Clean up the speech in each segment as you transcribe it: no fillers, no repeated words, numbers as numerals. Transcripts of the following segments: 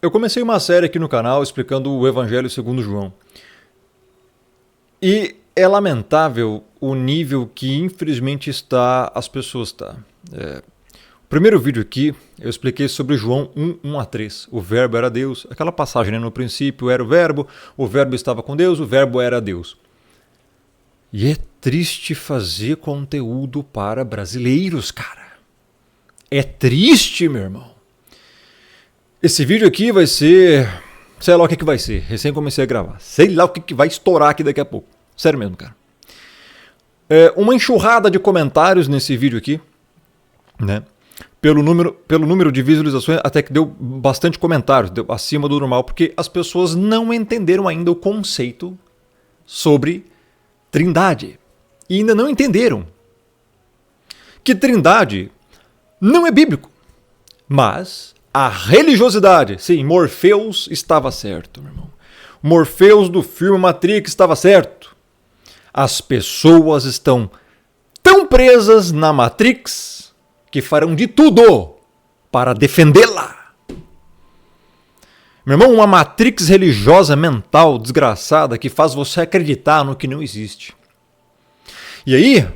Eu comecei uma série aqui no canal explicando o Evangelho segundo João. E é lamentável o nível que infelizmente as pessoas. O primeiro vídeo aqui eu expliquei sobre João 1:1-3. O verbo era Deus. Aquela passagem, né? No princípio era o verbo estava com Deus, o verbo era Deus. E é triste fazer conteúdo para brasileiros, cara. É triste, meu irmão. Esse vídeo aqui vai ser... sei lá o que vai ser. Recém comecei a gravar. Sei lá o que vai estourar aqui daqui a pouco. Sério mesmo, cara. Uma enxurrada de comentários nesse vídeo aqui, né? Pelo número de visualizações, até que deu bastante comentários, deu acima do normal, porque as pessoas não entenderam ainda o conceito sobre Trindade. E ainda não entenderam que Trindade não é bíblico, mas a religiosidade. Sim, Morpheus estava certo, meu irmão. Morpheus do filme Matrix estava certo. As pessoas estão tão presas na Matrix que farão de tudo para defendê-la. Meu irmão, uma Matrix religiosa mental desgraçada que faz você acreditar no que não existe. E aí,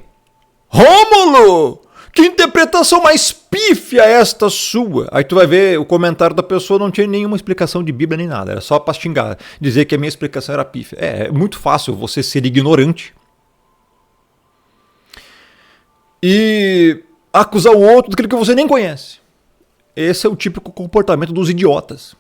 Rômulo, que interpretação mais pífia é esta sua? Aí tu vai ver o comentário da pessoa, não tinha nenhuma explicação de Bíblia nem nada, era só pra xingar, dizer que a minha explicação era pífia. É muito fácil você ser ignorante e acusar o outro daquilo que você nem conhece. Esse é o típico comportamento dos idiotas.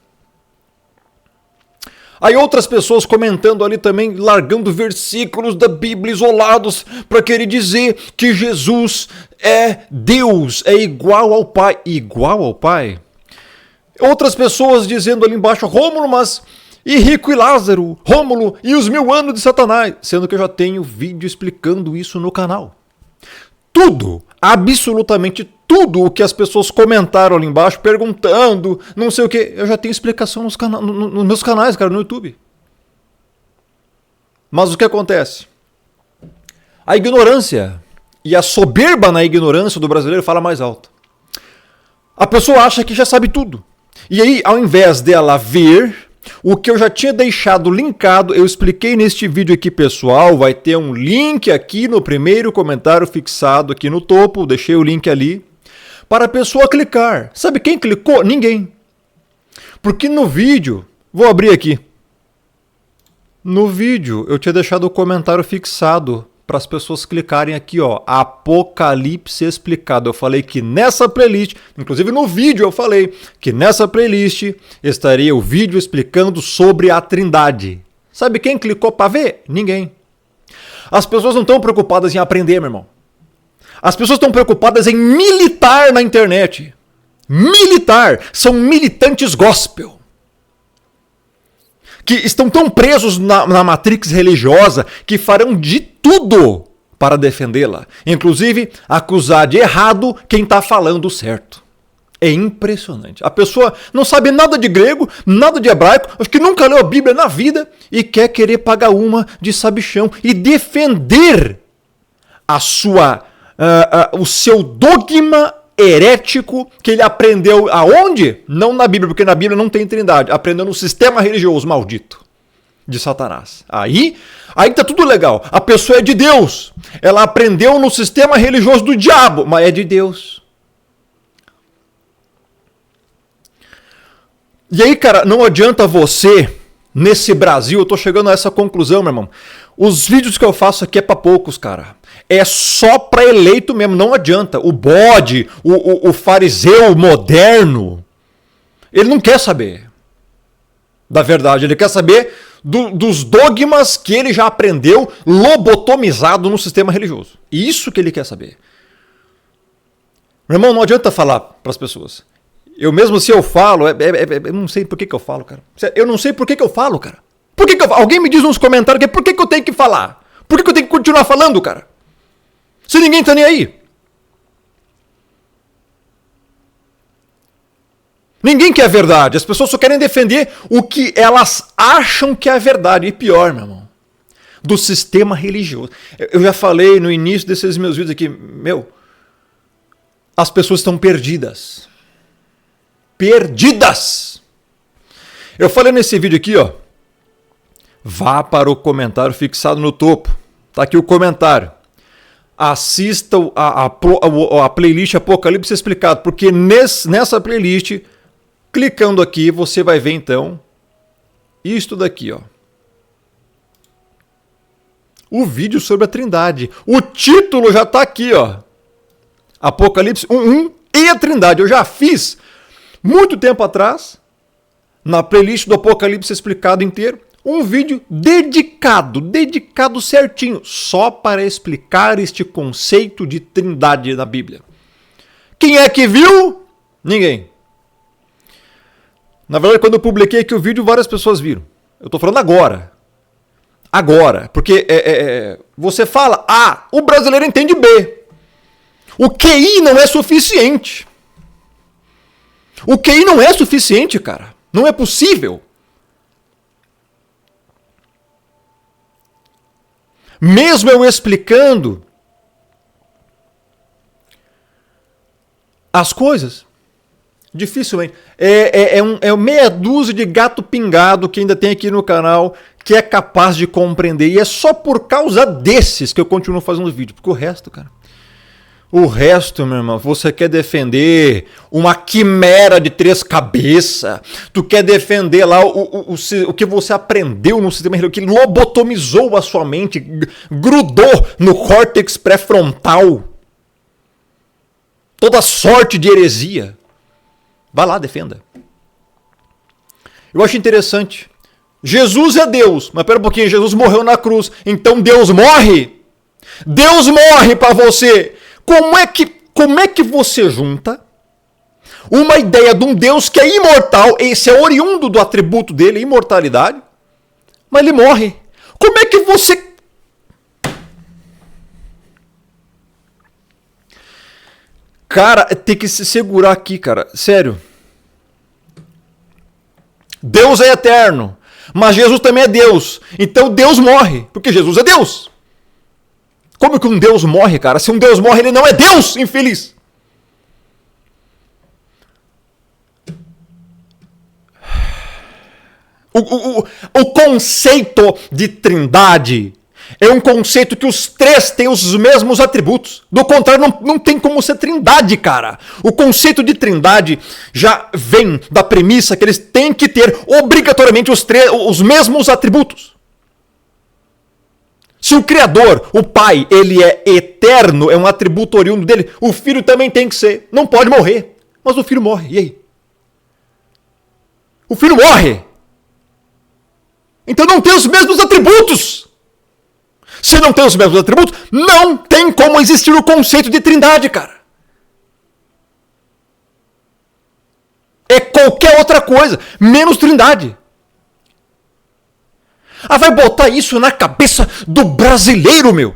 Aí outras pessoas comentando ali também, largando versículos da Bíblia isolados para querer dizer que Jesus é Deus, é igual ao Pai. Igual ao Pai? Outras pessoas dizendo ali embaixo, Rômulo, mas e Rico e Lázaro? Rômulo e os 1000 anos de Satanás? Sendo que eu já tenho vídeo explicando isso no canal. Tudo, absolutamente tudo o que as pessoas comentaram ali embaixo, perguntando, não sei o que, eu já tenho explicação nos meus canais, cara, no YouTube. Mas o que acontece? A ignorância e a soberba na ignorância do brasileiro fala mais alto. A pessoa acha que já sabe tudo. E aí, ao invés dela ver o que eu já tinha deixado linkado, eu expliquei neste vídeo aqui, pessoal, vai ter um link aqui no primeiro comentário fixado aqui no topo, deixei o link ali, para a pessoa clicar. Sabe quem clicou? Ninguém. Porque no vídeo, vou abrir aqui, no vídeo eu tinha deixado o comentário fixado para as pessoas clicarem aqui, ó, Apocalipse explicado. Eu falei que nessa playlist, inclusive no vídeo eu falei que nessa playlist estaria o vídeo explicando sobre a Trindade. Sabe quem clicou para ver? Ninguém. As pessoas não estão preocupadas em aprender, meu irmão. As pessoas estão preocupadas em militar na internet. Militar. São militantes gospel. Que estão tão presos na matrix religiosa que farão de tudo para defendê-la. Inclusive, acusar de errado quem está falando certo. É impressionante. A pessoa não sabe nada de grego, nada de hebraico, acho que nunca leu a Bíblia na vida e quer querer pagar uma de sabichão e defender o seu dogma herético que ele aprendeu aonde? Não na Bíblia, porque na Bíblia não tem trindade. Aprendeu no sistema religioso maldito de Satanás. Aí tá tudo legal. A pessoa é de Deus. Ela aprendeu no sistema religioso do diabo, mas é de Deus. E aí, cara, não adianta você, nesse Brasil, eu tô chegando a essa conclusão, meu irmão. Os vídeos que eu faço aqui é pra poucos, cara. É só para eleito mesmo, não adianta. O bode, o fariseu moderno, ele não quer saber da verdade, ele quer saber dos dogmas que ele já aprendeu lobotomizado no sistema religioso. Isso que ele quer saber. Meu irmão, não adianta falar para as pessoas. Eu mesmo, se eu falo, eu não sei por que eu falo, cara. Eu não sei por que eu falo, cara. Por que eu falo? Alguém me diz nos comentários por que eu tenho que falar? Por que eu tenho que continuar falando, cara? Se ninguém tá nem aí. Ninguém quer a verdade. As pessoas só querem defender o que elas acham que é a verdade. E pior, meu irmão, do sistema religioso. Eu já falei no início desses meus vídeos aqui, as pessoas estão perdidas. Perdidas! Eu falei nesse vídeo aqui, ó. Vá para o comentário fixado no topo. Tá aqui o comentário. Assista a playlist Apocalipse Explicado, porque nessa playlist, clicando aqui, você vai ver então isto daqui, ó. O vídeo sobre a Trindade. O título já tá aqui, ó. Apocalipse 1:1 e a Trindade. Eu já fiz muito tempo atrás, na playlist do Apocalipse Explicado inteiro, um vídeo dedicado certinho, só para explicar este conceito de Trindade na Bíblia. Quem é que viu? Ninguém. Na verdade, quando eu publiquei aqui o vídeo, várias pessoas viram. Eu tô falando agora. Agora. Porque você fala A, o brasileiro entende B. O QI não é suficiente. O QI não é suficiente, cara. Não é possível. Mesmo eu explicando as coisas, dificilmente. É meia dúzia de gato pingado que ainda tem aqui no canal que é capaz de compreender. E é só por causa desses que eu continuo fazendo vídeo. Porque o resto, cara... O resto, meu irmão, você quer defender uma quimera de 3 cabeças, tu quer defender lá o que você aprendeu no sistema que lobotomizou a sua mente, grudou no córtex pré-frontal, toda sorte de heresia. Vai lá, defenda. Eu acho interessante. Jesus é Deus, mas pera um pouquinho, Jesus morreu na cruz, então Deus morre? Deus morre para você. Como é que você junta uma ideia de um Deus que é imortal, esse é oriundo do atributo dele, imortalidade, mas ele morre? Como é que você... Cara, tem que se segurar aqui, cara. Sério. Deus é eterno, mas Jesus também é Deus. Então Deus morre, porque Jesus é Deus. Como que um Deus morre, cara? Se um Deus morre, ele não é Deus, infeliz. O conceito de trindade é um conceito que os três têm os mesmos atributos. Do contrário, não tem como ser trindade, cara. O conceito de trindade já vem da premissa que eles têm que ter obrigatoriamente os mesmos atributos. Se o Criador, o Pai, ele é eterno, é um atributo oriundo dele, o Filho também tem que ser. Não pode morrer. Mas o Filho morre. E aí? O Filho morre. Então não tem os mesmos atributos. Se não tem os mesmos atributos, não tem como existir o conceito de trindade, cara. É qualquer outra coisa, menos trindade. Ah, vai botar isso na cabeça do brasileiro, meu.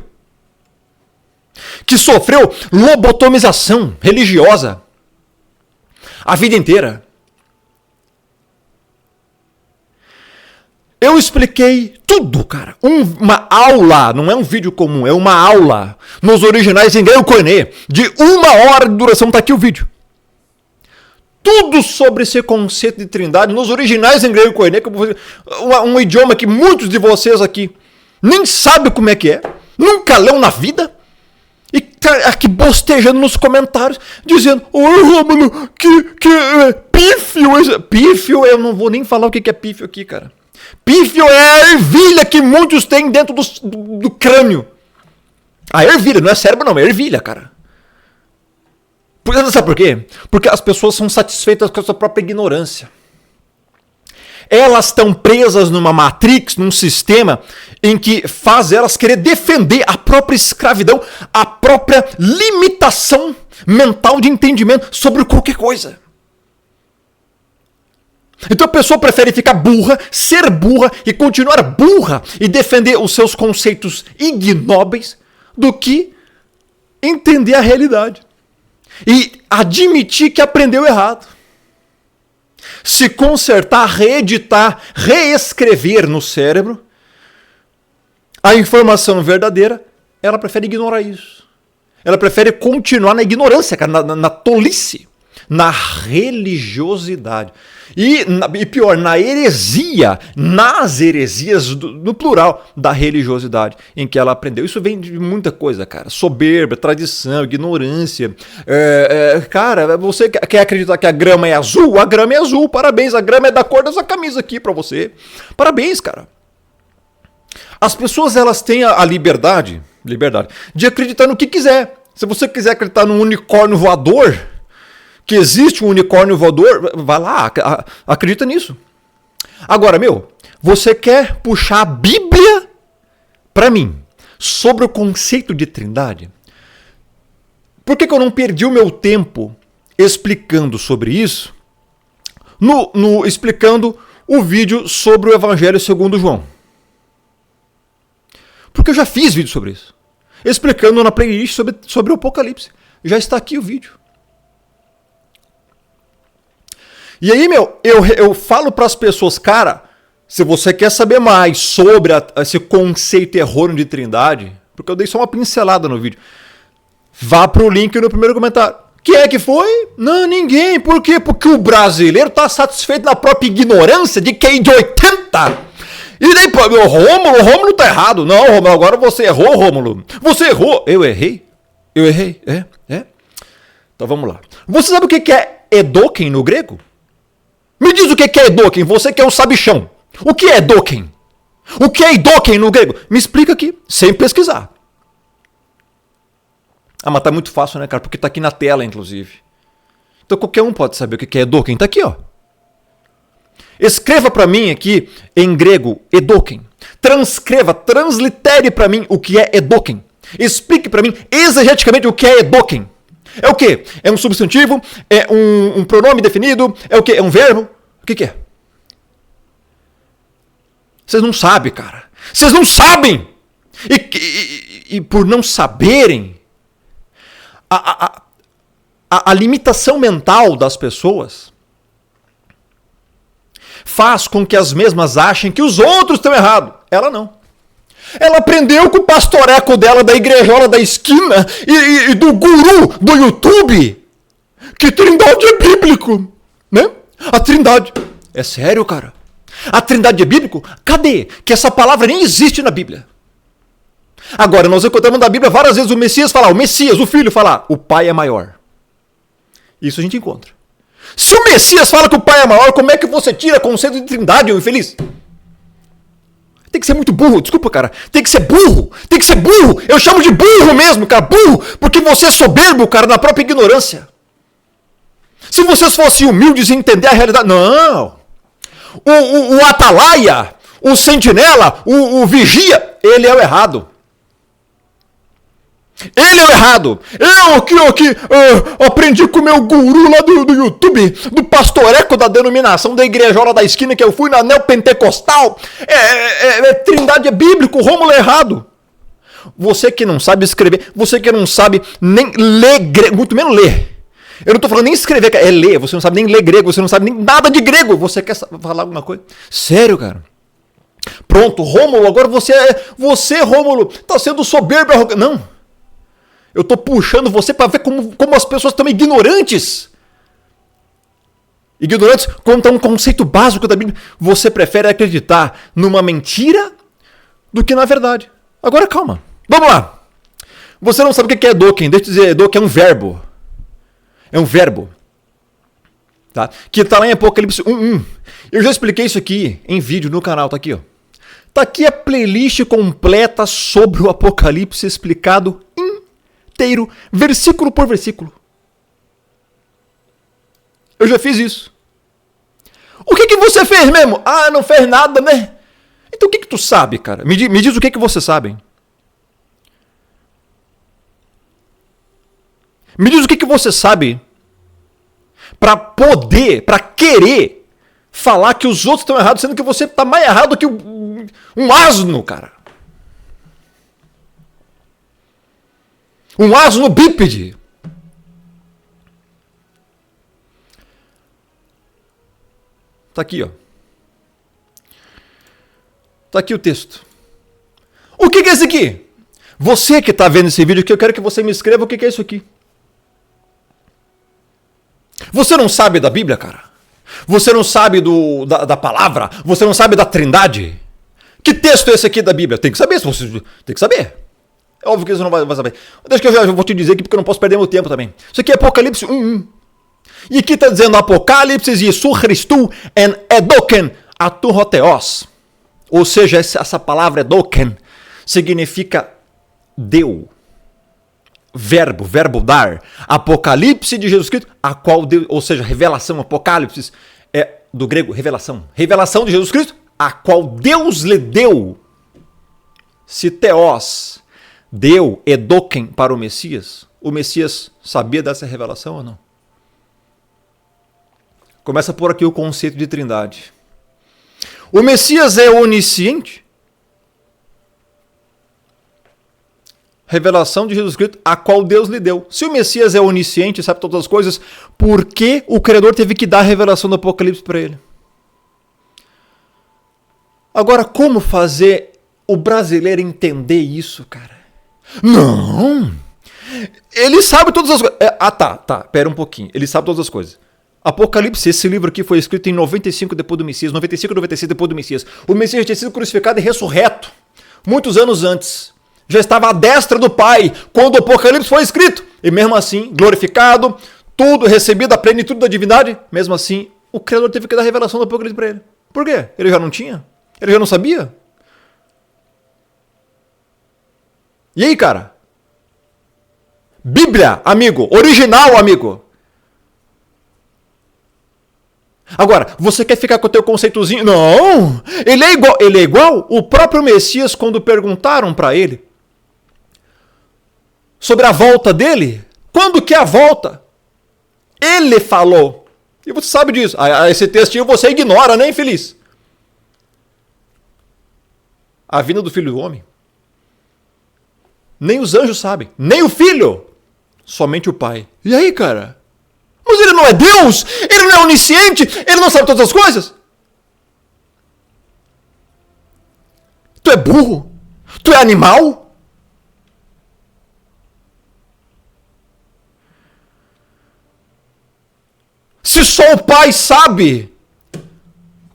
Que sofreu lobotomização religiosa a vida inteira. Eu expliquei tudo, cara. Uma aula, não é um vídeo comum, é uma aula nos originais em grego koiné, de 1 hora de duração, tá aqui o vídeo. Tudo sobre esse conceito de trindade nos originais em grego koiné, um idioma que muitos de vocês aqui nem sabem como é que é, nunca leu na vida, e tá aqui bostejando nos comentários, dizendo, oi, Rômulo, que pífio. Pífio, eu não vou nem falar o que é pífio aqui, cara. Pífio é a ervilha que muitos têm dentro do crânio. A ervilha, não é cérebro não, é ervilha, cara. Sabe por quê? Porque as pessoas são satisfeitas com a sua própria ignorância. Elas estão presas numa matrix, num sistema em que faz elas querer defender a própria escravidão, a própria limitação mental de entendimento sobre qualquer coisa. Então a pessoa prefere ficar burra, ser burra e continuar burra e defender os seus conceitos ignóbeis do que entender a realidade. E admitir que aprendeu errado. Se consertar, reeditar, reescrever no cérebro a informação verdadeira, ela prefere ignorar isso. Ela prefere continuar na ignorância, cara, na tolice. na religiosidade. E pior, na heresia, nas heresias, no plural, da religiosidade, em que ela aprendeu. Isso vem de muita coisa, cara. Soberba, tradição, ignorância. Cara, você quer acreditar que a grama é azul? A grama é azul, parabéns. A grama é da cor dessa camisa aqui pra você. Parabéns, cara. As pessoas, elas têm a liberdade de acreditar no que quiser. Se você quiser acreditar num unicórnio voador, que existe um unicórnio voador, vai lá, acredita nisso. Agora, você quer puxar a Bíblia para mim sobre o conceito de trindade? Por que eu não perdi o meu tempo explicando sobre isso, explicando o vídeo sobre o Evangelho segundo João? Porque eu já fiz vídeo sobre isso, explicando na playlist sobre o Apocalipse. Já está aqui o vídeo. E aí, eu falo para as pessoas, cara, se você quer saber mais sobre esse conceito errôneo de trindade, porque eu dei só uma pincelada no vídeo, vá pro link no primeiro comentário. Quem é que foi? Não, ninguém. Por quê? Porque o brasileiro está satisfeito na própria ignorância de QI de 80. E daí, o Rômulo tá errado. Não, Rômulo, agora você errou, Rômulo. Você errou. Eu errei? Eu errei? É? Então vamos lá. Você sabe o que é Edoken no grego? Me diz o que é Edoken, você que é um sabichão. O que é Edoken? O que é Edoken no grego? Me explica aqui, sem pesquisar. Ah, mas tá muito fácil, né, cara? Porque tá aqui na tela, inclusive. Então qualquer um pode saber o que é Edoken. Tá aqui, ó. Escreva para mim aqui, em grego, Edoken. Transcreva, translitere para mim o que é Edoken. Explique para mim exegeticamente o que é Edoken. É o quê? É um substantivo? É um pronome definido? É o quê? É um verbo? O que é? Vocês não sabem, cara. Vocês não sabem! E por não saberem, a limitação mental das pessoas faz com que as mesmas achem que os outros estão errados. Ela não. Ela aprendeu com o pastoreco dela da igrejola da esquina e do guru do YouTube que trindade é bíblico, né? A trindade. É sério, cara? A trindade é bíblico? Cadê? Que essa palavra nem existe na Bíblia. Agora, nós encontramos na Bíblia várias vezes o Messias falar, o Filho falar, o Pai é maior. Isso a gente encontra. Se o Messias fala que o Pai é maior, como é que você tira conceito de trindade, ô infeliz? Tem que ser muito burro, desculpa, cara. Tem que ser burro. Eu chamo de burro mesmo, cara. Burro, porque você é soberbo, cara, na própria ignorância. Se vocês fossem humildes e entender a realidade... Não. O atalaia, o sentinela, o vigia, ele é o errado. Ele é o errado. Eu aprendi com o meu guru lá do YouTube, do pastoreco da denominação da igrejola da esquina que eu fui na neopentecostal. Trindade é bíblico, o Rômulo é errado. Você que não sabe escrever, você que não sabe nem ler grego, muito menos ler. Eu não estou falando nem escrever, é ler. Você não sabe nem ler grego, você não sabe nem nada de grego. Você quer falar alguma coisa? Sério, cara? Pronto, Rômulo, agora você Rômulo, está sendo soberbo. Não. Eu estou puxando você para ver como as pessoas estão ignorantes. Ignorantes quanto a um conceito básico da Bíblia. Você prefere acreditar numa mentira do que na verdade. Agora calma. Vamos lá. Você não sabe o que é Edoken. Deixa eu dizer, Edoken é um verbo. É um verbo. Tá? Que está lá em Apocalipse 1:1. Eu já expliquei isso aqui em vídeo no canal. Tá aqui, ó. Tá aqui a playlist completa sobre o Apocalipse explicado inteiro, versículo por versículo. Eu já fiz isso. O que você fez mesmo? Ah, não fez nada, né? Então o que tu sabe, cara? Me diz o que você sabe. Me diz o que você sabe para poder, para querer falar que os outros estão errados, sendo que você está mais errado que um asno, cara. Um asno bípede. Tá aqui, ó. Tá aqui o texto. O que é isso aqui? Você que está vendo esse vídeo aqui, eu quero que você me escreva o que é isso aqui. Você não sabe da Bíblia, cara? Você não sabe da palavra? Você não sabe da Trindade? Que texto é esse aqui da Bíblia? Tem que saber, você tem que saber. É óbvio que você não vai saber. Deixa que eu já vou te dizer aqui porque eu não posso perder meu tempo também. Isso aqui é Apocalipse 1:1. E aqui está dizendo Apocalipse Jesu Christu en edoken atuhoteos. Ou seja, essa palavra edoken significa deu. Verbo dar. Apocalipse de Jesus Cristo, a qual Deus, ou seja, revelação, Apocalipse é do grego revelação. Revelação de Jesus Cristo, a qual Deus lhe deu. Se Theos deu edoken para o Messias sabia dessa revelação ou não? Começa por aqui o conceito de trindade. O Messias é onisciente? Revelação de Jesus Cristo, a qual Deus lhe deu. Se o Messias é onisciente, sabe todas as coisas, por que o Criador teve que dar a revelação do Apocalipse para ele? Agora, como fazer o brasileiro entender isso, cara? Não! Ele sabe todas as coisas. Tá, pera um pouquinho. Ele sabe todas as coisas. Apocalipse, esse livro aqui foi escrito em 95 depois do Messias, 95 96 depois do Messias. O Messias tinha sido crucificado e ressurreto muitos anos antes. Já estava à destra do Pai quando o Apocalipse foi escrito. E mesmo assim, glorificado, tudo recebido a plenitude da divindade, mesmo assim, o Criador teve que dar a revelação do Apocalipse para ele. Por quê? Ele já não tinha? Ele já não sabia? E aí, cara? Bíblia, amigo. Original, amigo. Agora, você quer ficar com o teu conceitozinho? Não! Ele é igual o próprio Messias quando perguntaram para ele sobre a volta dele. Quando que é a volta? Ele falou. E você sabe disso. Esse textinho você ignora, né, infeliz? A vinda do Filho do Homem. Nem os anjos sabem. Nem o Filho. Somente o Pai. E aí, cara? Mas ele não é Deus? Ele não é onisciente? Ele não sabe todas as coisas? Tu é burro? Tu é animal? Se só o Pai sabe,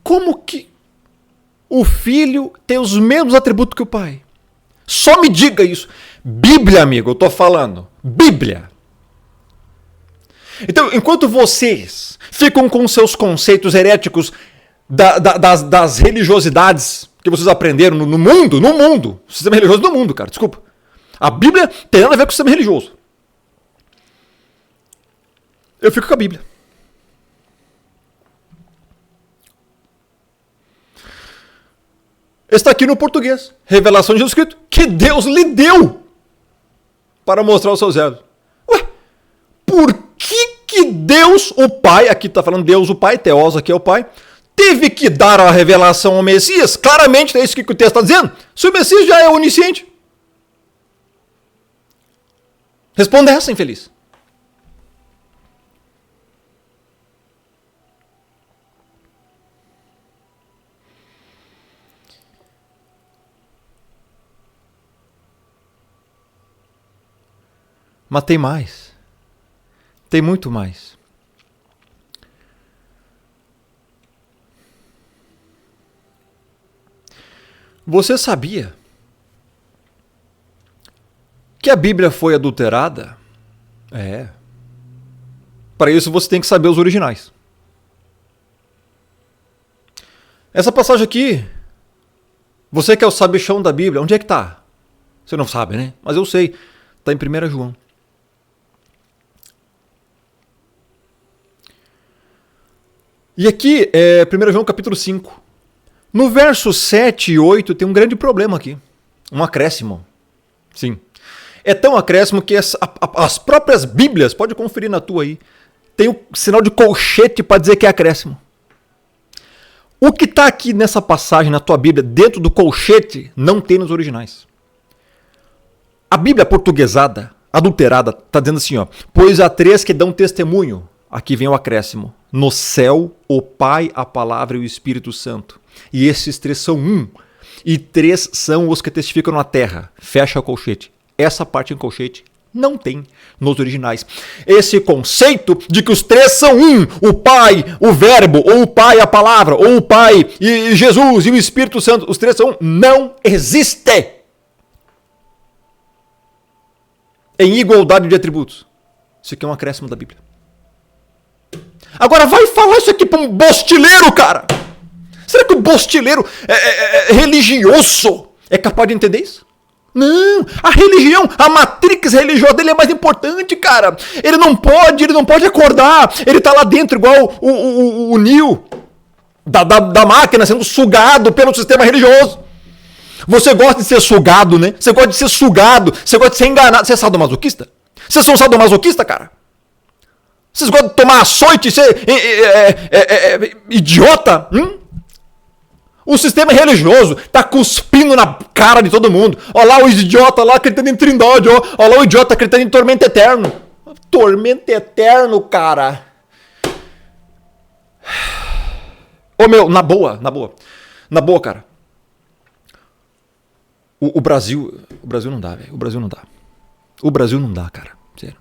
como que o Filho tem os mesmos atributos que o Pai? Só me diga isso. Bíblia, amigo, eu tô falando. Bíblia. Então, enquanto vocês ficam com seus conceitos heréticos das religiosidades que vocês aprenderam no mundo, sistema religioso do mundo, cara, desculpa. A Bíblia tem nada a ver com o sistema religioso. Eu fico com a Bíblia. Está aqui no português. Revelação de Jesus Cristo, que Deus lhe deu para mostrar os seus elos. Ué, por que Deus, o Pai, aqui está falando Deus, o Pai, Theos, aqui é o Pai, teve que dar a revelação ao Messias? Claramente é isso que o texto está dizendo. Se o Messias já é onisciente. Responda essa, infeliz. Mas tem mais. Tem muito mais. Você sabia que a Bíblia foi adulterada? É. Para isso você tem que saber os originais. Essa passagem aqui, você que é o sabichão da Bíblia, onde é que está? Você não sabe, né? Mas eu sei. Está em 1 João. E aqui é 1 João capítulo 5. No verso 7 e 8 tem um grande problema aqui. Um acréscimo. Sim. É tão acréscimo que as próprias Bíblias, pode conferir na tua aí, tem um sinal de colchete para dizer que é acréscimo. O que está aqui nessa passagem na tua Bíblia, dentro do colchete, não tem nos originais. A Bíblia portuguesada, adulterada, está dizendo assim, ó, pois há três que dão testemunho. Aqui vem o acréscimo. No céu, o Pai, a Palavra e o Espírito Santo. E esses três são um. E três são os que testificam na terra. Fecha o colchete. Essa parte em colchete Não tem nos originais. Esse conceito de que os três são um, o Pai, o Verbo, ou o Pai, a Palavra, ou o Pai e Jesus e o Espírito Santo, os três são um, não existe. Em igualdade de atributos. Isso aqui é um acréscimo da Bíblia. Agora vai falar isso aqui para um bostileiro, cara. Será que o bostileiro religioso é capaz de entender isso? Não, a religião, a matrix religiosa dele é mais importante, cara. Ele não pode acordar. Ele tá lá dentro igual o Neo da máquina sendo sugado pelo sistema religioso. Você gosta de ser sugado, né? Você gosta de ser sugado, você gosta de ser enganado. Você é sadomasoquista? Vocês são sadomasoquista, cara? Vocês gostam de tomar açoite e ser idiota? O sistema religioso tá cuspindo na cara de todo mundo. Olha lá o idiota lá acreditando em trindade. Olha lá o idiota acreditando em tormento eterno. Tormento eterno, cara. Ô meu, na boa, cara. O Brasil não dá, velho. O Brasil não dá, cara. Sério.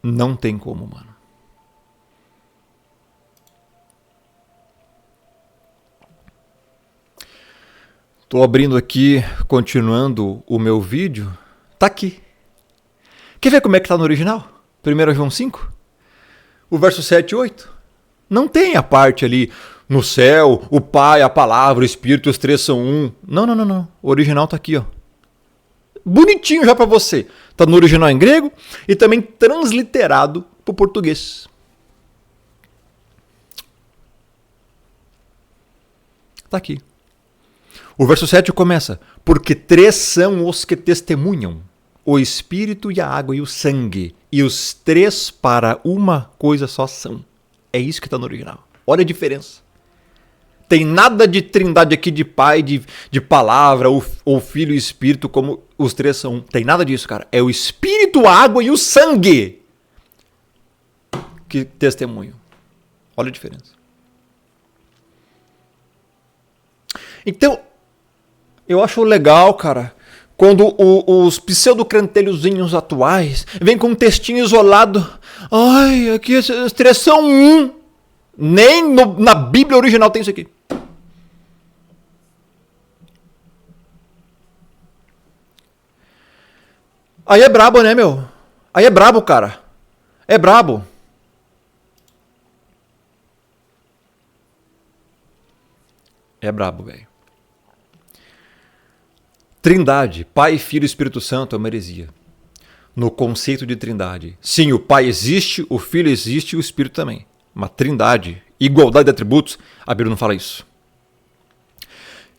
Não tem como, mano. Tô abrindo aqui, continuando o meu vídeo. Tá aqui. Quer ver como é que tá no original? 1 João 5? O verso 7 e 8. Não tem a parte ali, no céu, o Pai, a Palavra, o Espírito, os três são um. Não. O original tá aqui, ó. Bonitinho já pra você. Tá no original em grego e também transliterado pro português. Tá aqui. O verso 7 começa: porque três são os que testemunham, o Espírito e a água e o sangue, e os três para uma coisa só são. É isso que está no original. Olha a diferença. Tem nada de trindade aqui de Pai, de Palavra, ou Filho e Espírito, como os três são um. Tem nada disso, cara. É o Espírito, a água e o sangue que testemunham. Olha a diferença. Então, eu acho legal, cara, quando os pseudocrantelhozinhos atuais vêm com um textinho isolado. Ai, aqui esses três são um. Nem na Bíblia original tem isso aqui. Aí é brabo, né, meu? Aí é brabo, cara. É brabo. É brabo, velho. Trindade, Pai, Filho e Espírito Santo é uma heresia. No conceito de trindade. Sim, o Pai existe, o Filho existe e o Espírito também. Uma trindade, igualdade de atributos, a Bíblia não fala isso.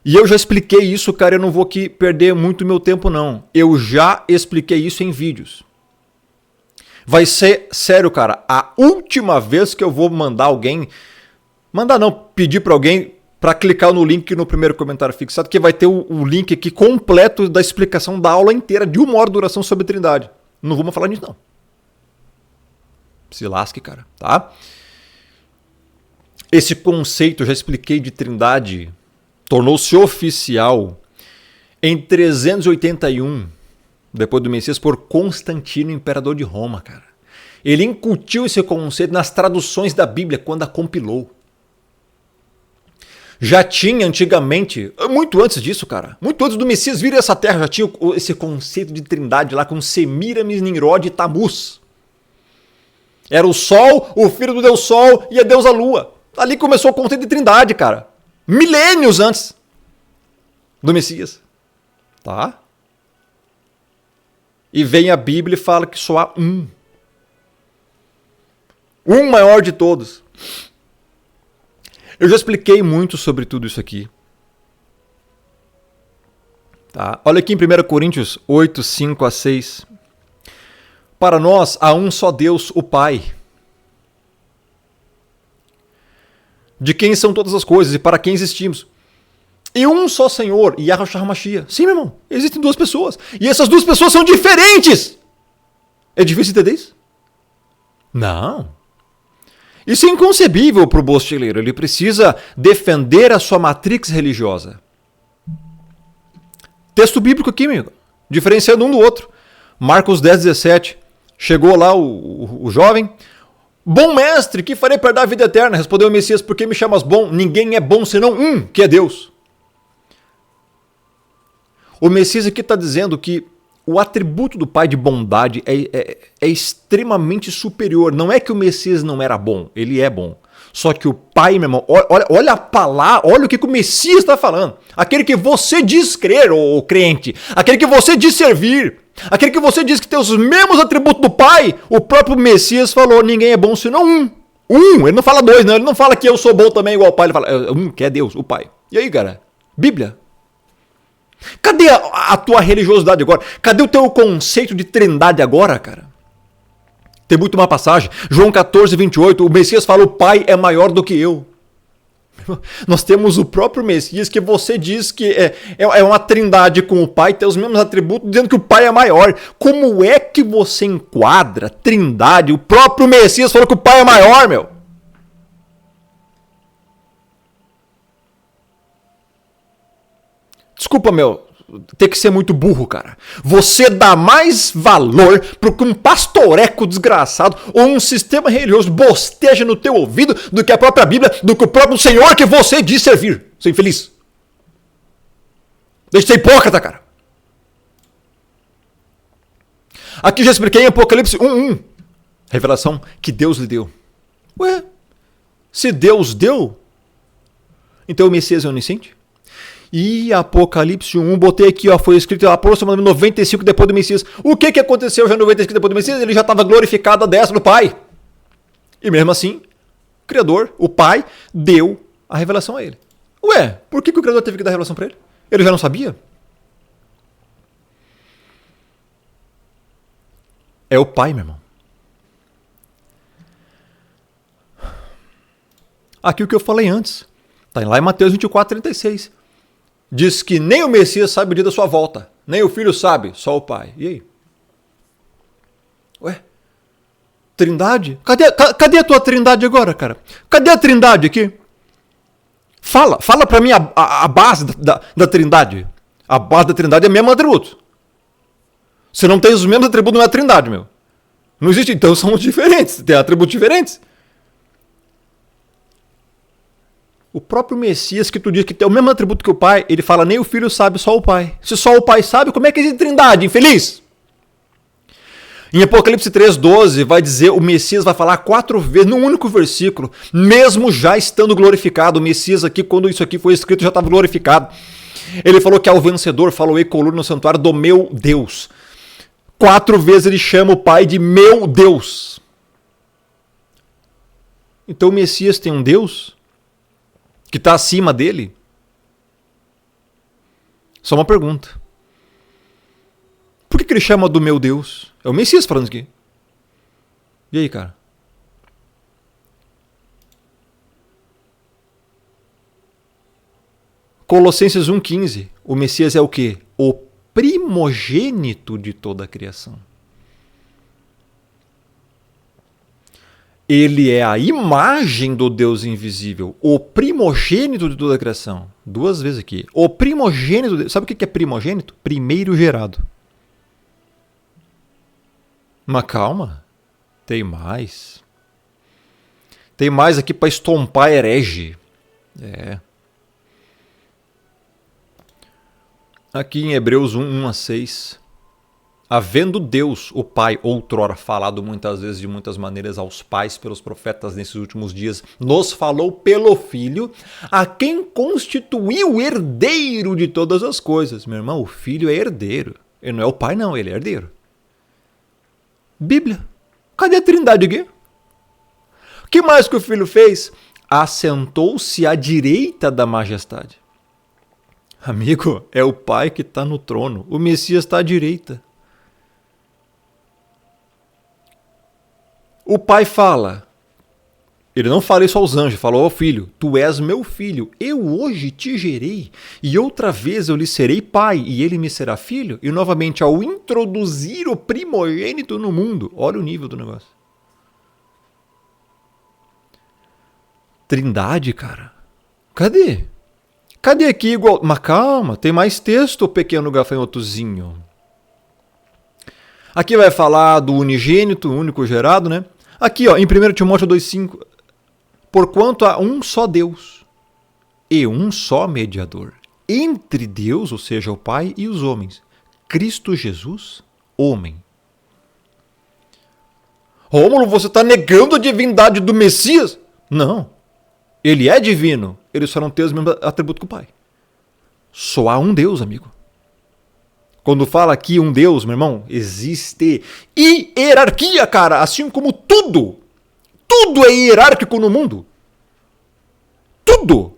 E eu já expliquei isso, cara, eu não vou aqui perder muito meu tempo, não. Eu já expliquei isso em vídeos. Vai ser, sério, cara, a última vez que eu vou mandar alguém... Mandar não, pedir para alguém para clicar no link no primeiro comentário fixado, que vai ter o link aqui completo da explicação da aula inteira, de 1 hora de duração sobre trindade. Não vamos falar nisso, não. Se lasque, cara, tá? Esse conceito, eu já expliquei, de trindade, tornou-se oficial em 381, depois do Messias, por Constantino, imperador de Roma, cara. Ele incutiu esse conceito nas traduções da Bíblia, quando a compilou. Já tinha antigamente, muito antes disso, cara, muito antes do Messias vir a essa terra, já tinha esse conceito de trindade lá com Semiramis, Nimrod e Tamuz. Era o Sol, o filho do Deus Sol e a deusa Lua. Ali começou o conceito de trindade, cara. Milênios antes do Messias. Tá? E vem a Bíblia e fala que só há um. Um maior de todos. Eu já expliquei muito sobre tudo isso aqui. Tá? Olha aqui em 1 Coríntios 8, 5 a 6. Para nós há um só Deus, o Pai, de quem são todas as coisas e para quem existimos. E um só Senhor, Yahushua HaMashiach. Sim, meu irmão, existem duas pessoas. E essas duas pessoas são diferentes. É difícil entender isso? Não. Isso é inconcebível para o bostileiro. Ele precisa defender a sua matrix religiosa. Texto bíblico aqui, amigo. Diferenciando um do outro. Marcos 10, 17. Chegou lá o jovem. Bom mestre, que farei para dar a vida eterna? Respondeu o Messias, por que me chamas bom? Ninguém é bom senão um, que é Deus. O Messias aqui está dizendo que o atributo do Pai de bondade é extremamente superior. Não é que o Messias não era bom, ele é bom. Só que o Pai, meu irmão, olha a palavra, olha o que o Messias está falando. Aquele que você diz crer, ô crente. Aquele que você diz servir. Aquele que você diz que tem os mesmos atributos do Pai. O próprio Messias falou, ninguém é bom senão um. Um, ele não fala dois, não. Ele não fala que eu sou bom também igual o Pai. Ele fala um, que é Deus, o Pai. E aí, cara? Bíblia. Cadê a tua religiosidade agora? Cadê o teu conceito de trindade agora, cara? Tem muito uma passagem. João 14, 28. O Messias fala, o Pai é maior do que eu. Nós temos o próprio Messias que você diz que é uma trindade com o Pai, tem os mesmos atributos, dizendo que o Pai é maior. Como é que você enquadra trindade? O próprio Messias falou que o Pai é maior, meu. Desculpa, meu. Tem que ser muito burro, cara. Você dá mais valor pro que um pastoreco desgraçado ou um sistema religioso bosteja no teu ouvido do que a própria Bíblia, do que o próprio Senhor que você diz servir. Seu infeliz. Deixa de ser hipócrita, cara. Aqui já expliquei em Apocalipse 1:1. Revelação que Deus lhe deu. Ué, se Deus deu, então o Messias é onisciente? E Apocalipse 1, botei aqui, ó, foi escrito aproximadamente 95 depois do Messias. O que aconteceu já 95 depois do Messias? Ele já estava glorificado à destra do Pai. E mesmo assim, o Criador, o Pai, deu a revelação a ele. Ué, por que o Criador teve que dar a revelação para ele? Ele já não sabia? É o Pai, meu irmão. Aqui o que eu falei antes. Está lá em Mateus 24, 36. Diz que nem o Messias sabe o dia da sua volta. Nem o Filho sabe, só o Pai. E aí? Ué? Trindade? Cadê a tua trindade agora, cara? Cadê a trindade aqui? Fala pra mim a base da trindade. A base da trindade é o mesmo atributo. Se não tem os mesmos atributos, não é a trindade, meu. Não existe, então são diferentes. Tem atributos diferentes. O próprio Messias que tu diz que tem o mesmo atributo que o Pai, ele fala, nem o Filho sabe, só o Pai. Se só o Pai sabe, como é que existe trindade, infeliz? Em Apocalipse 3:12 vai dizer, o Messias vai falar 4 vezes, num único versículo, mesmo já estando glorificado. O Messias aqui, quando isso aqui foi escrito, já estava glorificado. Ele falou que ao vencedor, falou coluna no santuário do meu Deus. 4 vezes ele chama o Pai de meu Deus. Então o Messias tem um Deus que está acima dele? Só uma pergunta. Por que ele chama do meu Deus? É o Messias falando aqui. E aí, cara? Colossenses 1,15. O Messias é o quê? O primogênito de toda a criação. Ele é a imagem do Deus invisível, o primogênito de toda a criação. 2 vezes aqui. O primogênito, sabe o que é primogênito? Primeiro gerado. Mas calma, tem mais. Tem mais aqui para estompar herege. Aqui em Hebreus 1:1-6. Havendo Deus, o Pai, outrora falado muitas vezes de muitas maneiras aos pais pelos profetas nesses últimos dias, nos falou pelo Filho, a quem constituiu herdeiro de todas as coisas. Meu irmão, o Filho é herdeiro. Ele não é o Pai, não, ele é herdeiro. Bíblia. Cadê a trindade aqui? O que mais que o Filho fez? Assentou-se à direita da majestade. Amigo, é o Pai que está no trono. O Messias está à direita. O Pai fala, ele não fala isso aos anjos, falou ao Filho, tu és meu filho, eu hoje te gerei, e outra vez eu lhe serei pai, e ele me será filho, e novamente ao introduzir o primogênito no mundo, olha o nível do negócio. Trindade, cara, cadê? Cadê aqui igual? Mas calma, tem mais texto, pequeno gafanhotozinho. Aqui vai falar do unigênito, único gerado, né? Aqui, ó, em 1 Timóteo 2,5. Porquanto há um só Deus e um só mediador entre Deus, ou seja, o Pai, e os homens. Cristo Jesus, homem. Rômulo, você está negando a divindade do Messias? Não. Ele é divino. Ele só não tem os mesmos atributos que o Pai. Só há um Deus, amigo. Quando fala aqui um Deus, meu irmão, existe hierarquia, cara. Assim como tudo. Tudo é hierárquico no mundo. Tudo.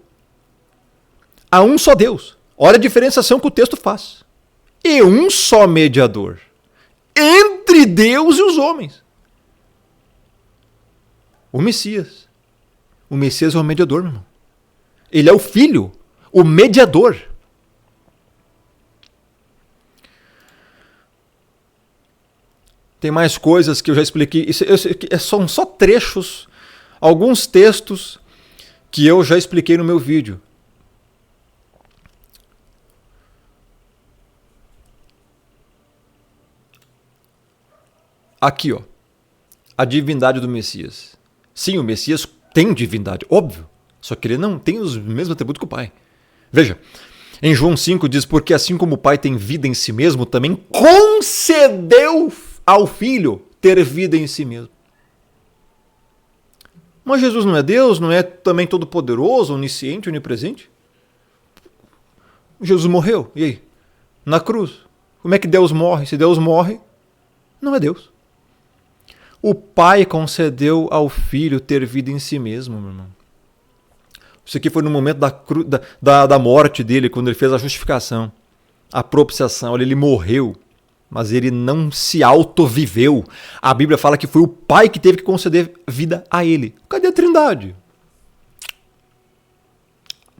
Há um só Deus. Olha a diferenciação que o texto faz. E um só mediador entre Deus e os homens. O Messias. O Messias é o mediador, meu irmão. Ele é o Filho, o mediador. Tem mais coisas que eu já expliquei. São só trechos, alguns textos que eu já expliquei no meu vídeo. Aqui, ó. A divindade do Messias. Sim, o Messias tem divindade, óbvio. Só que ele não tem os mesmos atributos que o Pai. Veja, em João 5 diz, porque assim como o Pai tem vida em si mesmo, também concedeu ao Filho ter vida em si mesmo. Mas Jesus não é Deus? Não é também todo-poderoso, onisciente, onipresente? Jesus morreu, e aí? Na cruz. Como é que Deus morre? Se Deus morre, não é Deus. O Pai concedeu ao Filho ter vida em si mesmo, meu irmão. Isso aqui foi no momento da morte dele, quando ele fez a justificação, a propiciação. Ele morreu, mas ele não se autoviveu. A Bíblia fala que foi o Pai que teve que conceder vida a ele. Cadê a Trindade?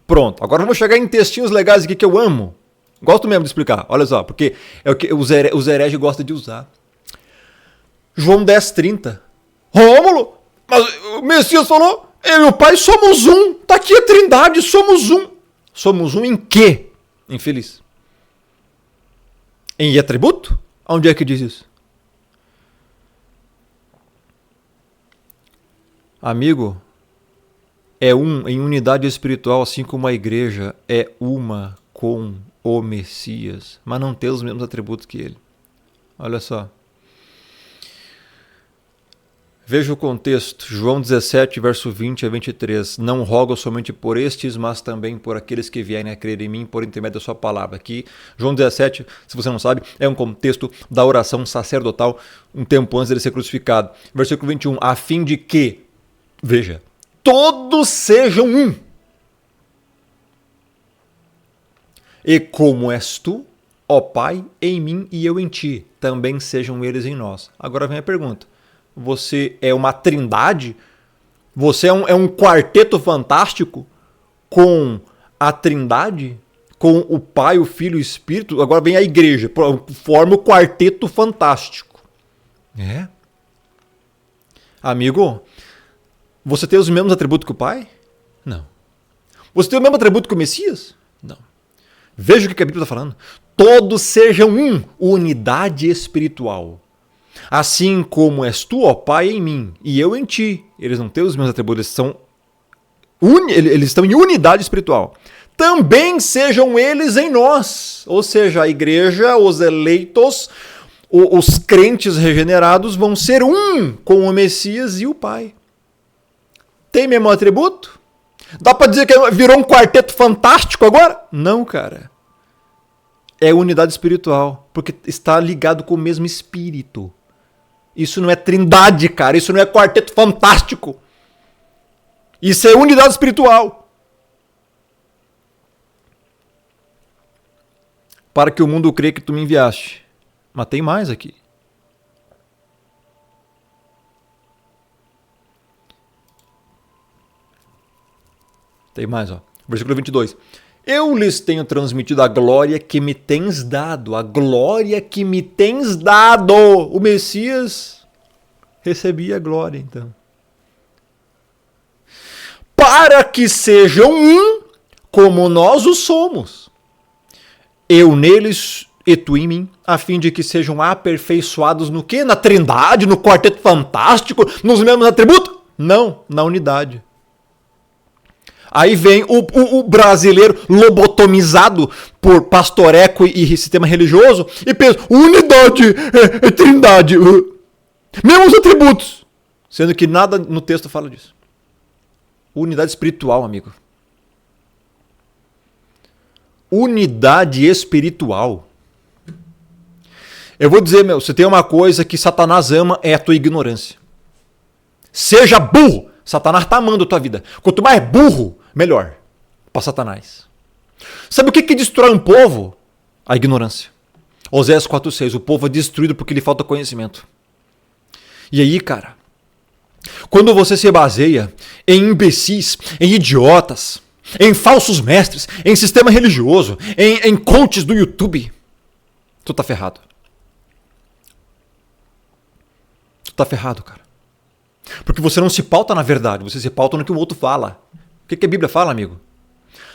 Pronto, agora vamos chegar em textinhos legais aqui que eu amo. Gosto mesmo de explicar, olha só, porque é o que os hereges gostam de usar. João 10,30. Rômulo, mas o Messias falou, eu e o Pai somos um. Está aqui a Trindade, somos um. Somos um em quê? Infeliz. Em atributo? Onde é que diz isso? Amigo, é um em unidade espiritual, assim como a igreja é uma com o Messias, mas não tem os mesmos atributos que ele. Olha só. Veja o contexto, João 17, verso 20 a 23. Não rogo somente por estes, mas também por aqueles que vierem a crer em mim por intermédio da sua palavra. Aqui, João 17, se você não sabe, é um contexto da oração sacerdotal, um tempo antes dele ser crucificado. Versículo 21, a fim de que, veja, todos sejam um. E como és tu, ó Pai, em mim e eu em ti, também sejam eles em nós. Agora vem a pergunta. Você é uma trindade? Você é um quarteto fantástico com a Trindade? Com o Pai, o Filho e o Espírito? Agora vem a igreja, forma o quarteto fantástico. É? Amigo, você tem os mesmos atributos que o Pai? Não. Você tem o mesmo atributo que o Messias? Não. Veja o que a Bíblia está falando. Todos sejam um, unidade espiritual. Assim como és tu, ó Pai, em mim, e eu em ti. Eles não têm os mesmos atributos, eles estão em unidade espiritual. Também sejam eles em nós. Ou seja, a igreja, os eleitos, os crentes regenerados vão ser um com o Messias e o Pai. Tem mesmo atributo? Dá para dizer que virou um quarteto fantástico agora? Não, cara. É unidade espiritual, porque está ligado com o mesmo espírito. Isso não é trindade, cara. Isso não é quarteto fantástico. Isso é unidade espiritual. Para que o mundo creia que tu me enviaste. Mas tem mais aqui. Tem mais, ó. Versículo 22. Eu lhes tenho transmitido a glória que me tens dado. A glória que me tens dado. O Messias recebia a glória, então. Para que sejam um, como nós o somos. Eu neles e tu em mim, a fim de que sejam aperfeiçoados no quê? Na trindade, no quarteto fantástico, nos mesmos atributos? Não, na unidade. Aí vem o brasileiro lobotomizado por pastoreco e sistema religioso e pensa, unidade, trindade, mesmos atributos. Sendo que nada no texto fala disso. Unidade espiritual, amigo. Unidade espiritual. Eu vou dizer, se tem uma coisa que Satanás ama é a tua ignorância. Seja burro. Satanás está amando a tua vida. Quanto mais burro, melhor. Para Satanás. Sabe o que destrói um povo? A ignorância. Oséias 4,6. O povo é destruído porque lhe falta conhecimento. E aí, cara, quando você se baseia em imbecis, em idiotas, em falsos mestres, em sistema religioso, em coaches do YouTube, tu tá ferrado. Tu tá ferrado, cara. Porque você não se pauta na verdade, você se pauta no que o outro fala. O que a Bíblia fala, amigo?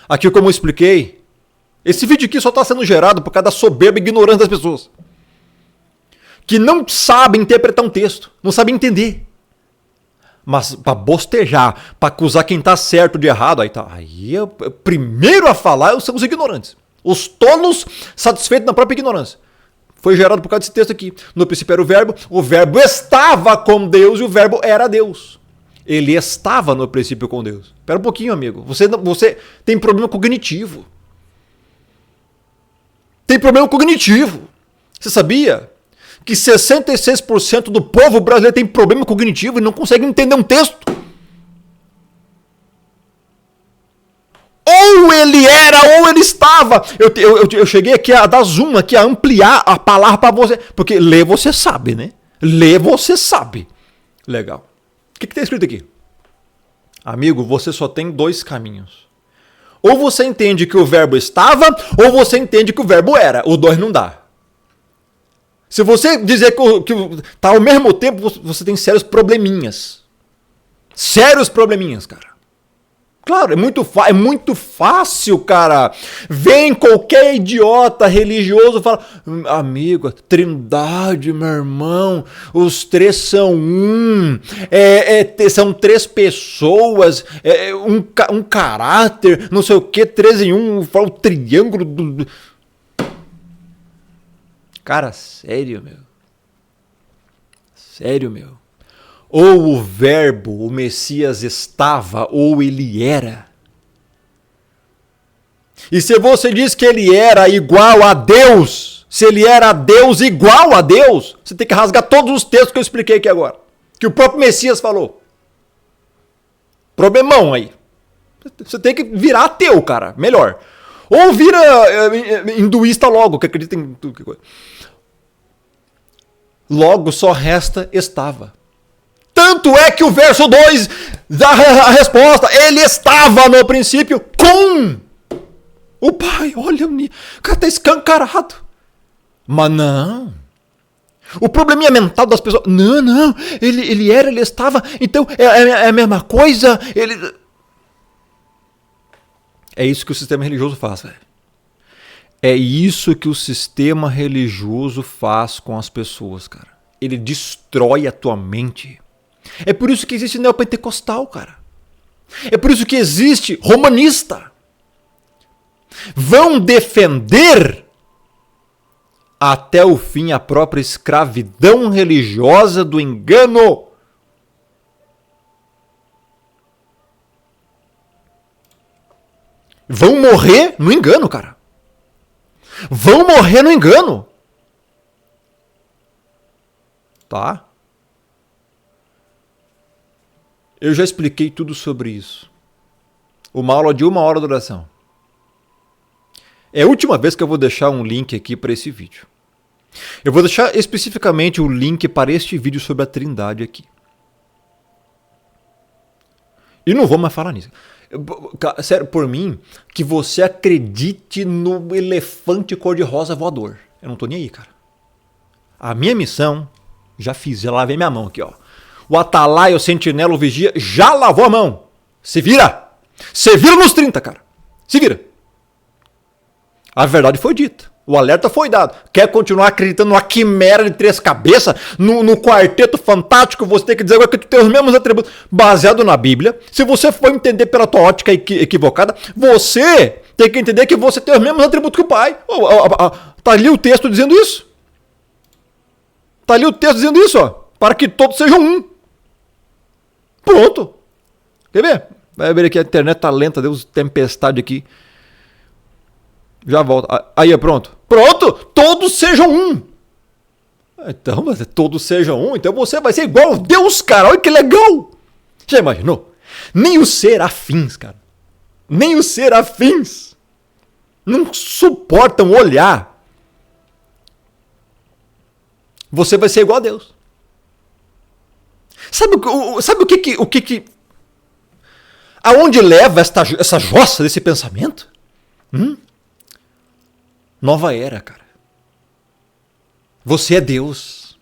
Aqui, como eu expliquei, esse vídeo aqui só está sendo gerado por causa da soberba e ignorância das pessoas. Que não sabem interpretar um texto, não sabem entender. Mas para bostejar, para acusar quem está certo de errado, aí o primeiro a falar são os ignorantes. Os tolos satisfeitos na própria ignorância. Foi gerado por causa desse texto aqui. No princípio era o verbo estava com Deus e o verbo era Deus. Ele estava no princípio com Deus. Espera um pouquinho, amigo. Você tem problema cognitivo. Tem problema cognitivo. Você sabia que 66% do povo brasileiro tem problema cognitivo e não consegue entender um texto? Ou ele era, ou ele estava. Eu cheguei aqui a dar zoom, aqui a ampliar a palavra para você. Porque ler você sabe, né? Ler você sabe. Legal. O que está escrito aqui? Amigo, você só tem dois caminhos. Ou você entende que o verbo estava, ou você entende que o verbo era. Os dois não dá. Se você dizer que tá ao mesmo tempo, você tem sérios probleminhas. Sérios probleminhas, cara. Claro, é muito fácil, cara. Vem qualquer idiota religioso e fala, amigo, trindade, meu irmão, os três são um, são três pessoas, um caráter, não sei o que, 3 em 1, fala o triângulo do... Cara, sério, meu. Sério, meu. Ou o verbo, o Messias estava, ou ele era. E se você diz que ele era igual a Deus, se ele era Deus igual a Deus, você tem que rasgar todos os textos que eu expliquei aqui agora. Que o próprio Messias falou. Problemão aí. Você tem que virar ateu, cara. Melhor. Ou vira hinduísta logo, que acredita em tudo que coisa. Logo só resta estava. Tanto é que o verso 2 dá a resposta. Ele estava no princípio com o Pai. Olha, o cara tá escancarado. Mas não. O probleminha mental das pessoas. Não. Ele era, ele estava. Então é a mesma coisa. É isso que o sistema religioso faz, velho. É isso que o sistema religioso faz com as pessoas, cara. Ele destrói a tua mente. É por isso que existe neopentecostal, cara. É por isso que existe romanista. Vão defender até o fim a própria escravidão religiosa do engano. Vão morrer no engano, cara. Vão morrer no engano. Tá? Eu já expliquei tudo sobre isso. Uma aula de 1 hora de duração. É a última vez que eu vou deixar um link aqui para esse vídeo. Eu vou deixar especificamente o link para este vídeo sobre a Trindade aqui. E não vou mais falar nisso. Sério, por mim, que você acredite no elefante cor-de-rosa voador. Eu não tô nem aí, cara. A minha missão, já fiz, já lavei minha mão aqui, ó. O atalaia, o sentinela, o vigia, já lavou a mão. Se vira! Se vira nos 30, cara. Se vira. A verdade foi dita. O alerta foi dado. Quer continuar acreditando numa quimera de 3 cabeças? No quarteto fantástico, você tem que dizer agora que tu tem os mesmos atributos. Baseado na Bíblia. Se você for entender pela tua ótica equivocada, você tem que entender que você tem os mesmos atributos que o Pai. Tá ali o texto dizendo isso. Tá ali o texto dizendo isso, ó. Para que todos sejam um. Pronto. Quer ver? Vai ver aqui, a internet tá lenta, deu tempestade aqui. Já volta. Aí é pronto. Pronto! Todos sejam um. Então, mas todos sejam um. Então você vai ser igual a Deus, cara. Olha que legal. Já imaginou? Nem os serafins, cara. Nem os serafins não suportam olhar. Você vai ser igual a Deus. Sabe o que aonde leva essa jossa desse pensamento? Nova era, cara. Você é Deus.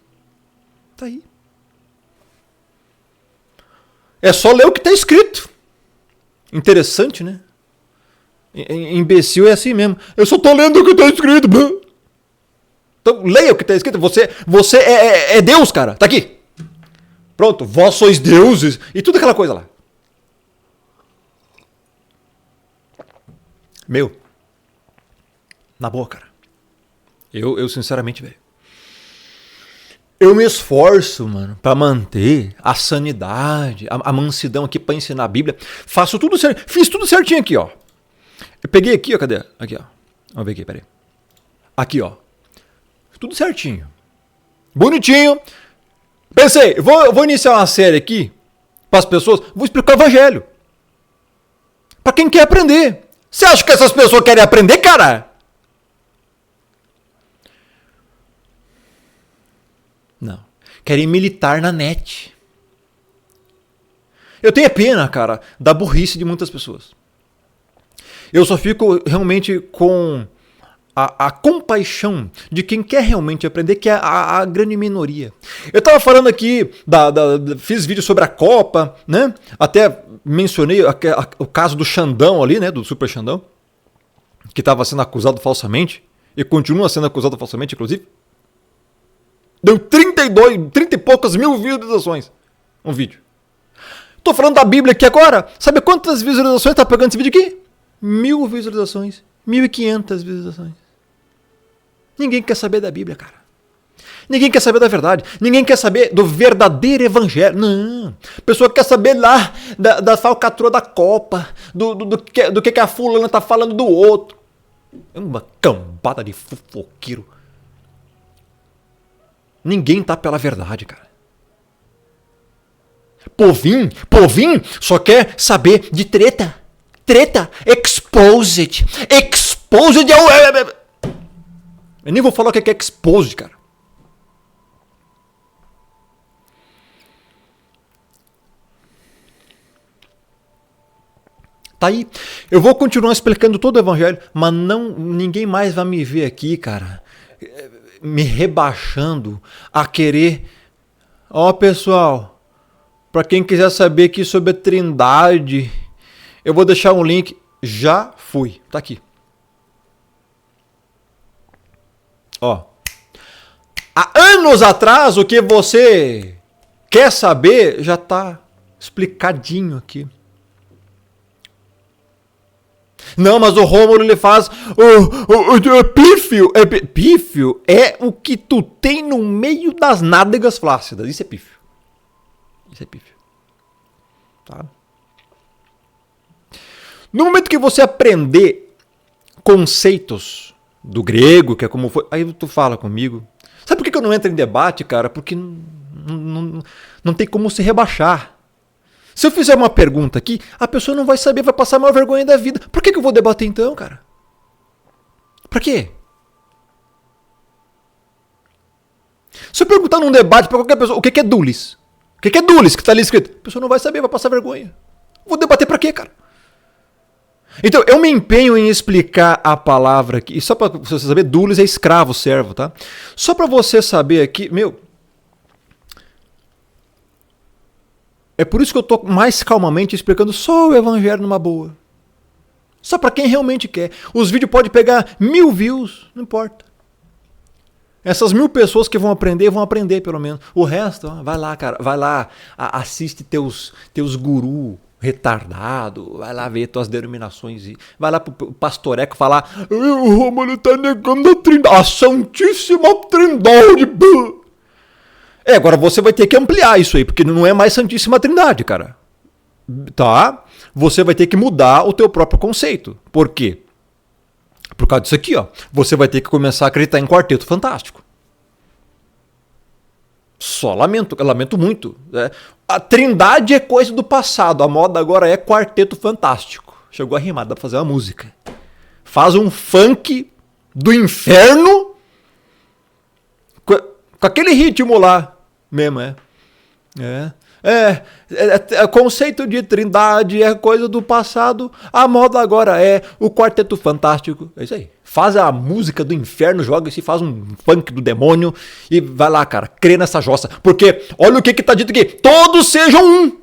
Tá aí. É só ler o que está escrito. Interessante, né? Imbecil é assim mesmo. Eu só tô lendo o que está escrito. Então, leia o que está escrito. Você é Deus, cara. Tá aqui. Pronto. Vós sois deuses. E tudo aquela coisa lá. Meu. Na boa, cara. Eu sinceramente, velho. Eu me esforço, mano, pra manter a sanidade, a mansidão aqui pra ensinar a Bíblia. Faço tudo certo. Fiz tudo certinho aqui, ó. Eu peguei aqui, ó. Cadê? Aqui, ó. Vamos ver aqui, peraí. Aqui, ó. Tudo certinho. Bonitinho. Pensei, vou iniciar uma série aqui pras pessoas. Vou explicar o Evangelho. Pra quem quer aprender. Você acha que essas pessoas querem aprender, cara? Não. Querem militar na net. Eu tenho pena, cara, da burrice de muitas pessoas. Eu só fico realmente com a compaixão de quem quer realmente aprender, que é a grande minoria. Eu tava falando aqui, fiz vídeo sobre a Copa, né? Até mencionei o caso do Xandão ali, né? Do Super Xandão, que estava sendo acusado falsamente, e continua sendo acusado falsamente, inclusive. Deu 30 e poucas mil visualizações um vídeo. Tô falando da Bíblia aqui agora. Sabe quantas visualizações tá pegando esse vídeo aqui? 1000 visualizações. 1500 visualizações. Ninguém quer saber da Bíblia, cara. Ninguém quer saber da verdade. Ninguém quer saber do verdadeiro evangelho. Não. A pessoa quer saber lá da falcatrua da Copa. Do que a fulana tá falando do outro. É uma cambada de fofoqueiro. Ninguém tá pela verdade, cara. Povinho só quer saber de treta. Treta. Exposed. Exposed é o... Eu nem vou falar o que é exposed, cara. Tá aí. Eu vou continuar explicando todo o evangelho, mas ninguém mais vai me ver aqui, cara, me rebaixando a querer. Ó, pessoal, para quem quiser saber aqui sobre a Trindade, eu vou deixar um link. Já fui, tá aqui. Ó, há anos atrás o que você quer saber já tá explicadinho aqui. Não, mas o Rômulo ele faz o pífio. Pífio é o que tu tem no meio das nádegas flácidas. Isso é pífio. Isso é pífio. Tá? No momento que você aprender conceitos do grego, que é como foi, aí tu fala comigo. Sabe por que eu não entro em debate, cara? Porque não tem como se rebaixar. Se eu fizer uma pergunta aqui, a pessoa não vai saber, vai passar a maior vergonha da vida. Por que eu vou debater então, cara? Pra quê? Se eu perguntar num debate pra qualquer pessoa, o que é dulis? O que é dulis que tá ali escrito? A pessoa não vai saber, vai passar vergonha. Vou debater pra quê, cara? Então, eu me empenho em explicar a palavra aqui. E só pra você saber, dulis é escravo, servo, tá? Só pra você saber aqui, é por isso que eu tô mais calmamente explicando só o evangelho numa boa. Só para quem realmente quer. Os vídeos podem pegar 1000 views, não importa. Essas 1000 pessoas que vão aprender pelo menos. O resto, ó, vai lá, cara, vai lá, assiste teus gurus retardado, vai lá ver tuas denominações, vai lá pro pastoreco falar, o Romulo tá negando a Trindade, a Santíssima Trindade. Agora você vai ter que ampliar isso aí, porque não é mais Santíssima Trindade, cara. Tá? Você vai ter que mudar o teu próprio conceito. Por quê? Por causa disso aqui, ó. Você vai ter que começar a acreditar em Quarteto Fantástico. Só lamento muito. A Trindade é coisa do passado. A moda agora é Quarteto Fantástico. Chegou a rimar, dá pra fazer uma música. Faz um funk do inferno com aquele ritmo lá mesmo, conceito de Trindade é coisa do passado. A moda agora é o Quarteto Fantástico. É isso aí. Faz a música do inferno, joga e faz um funk do demônio e vai lá, cara, crê nessa jossa. Porque olha o que tá dito aqui: todos sejam um.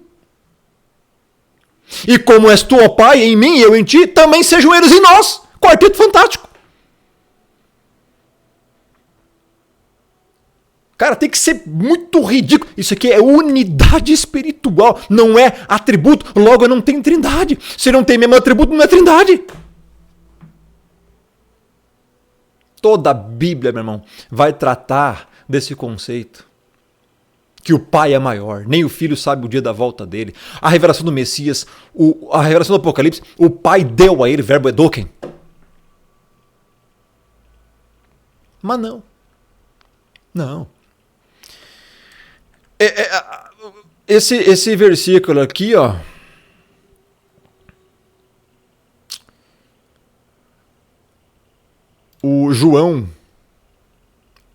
E como és tu, ó Pai, em mim e eu em ti, também sejam eles em nós. Quarteto Fantástico. Cara, tem que ser muito ridículo. Isso aqui é unidade espiritual, não é atributo. Logo, não tem trindade. Se não tem mesmo atributo, não é trindade. Toda a Bíblia, meu irmão, vai tratar desse conceito. Que o Pai é maior, nem o Filho sabe o dia da volta dele. A revelação do Messias, a revelação do Apocalipse, o Pai deu a ele, verbo edoquem. Mas não. Não. Esse versículo aqui, ó. O João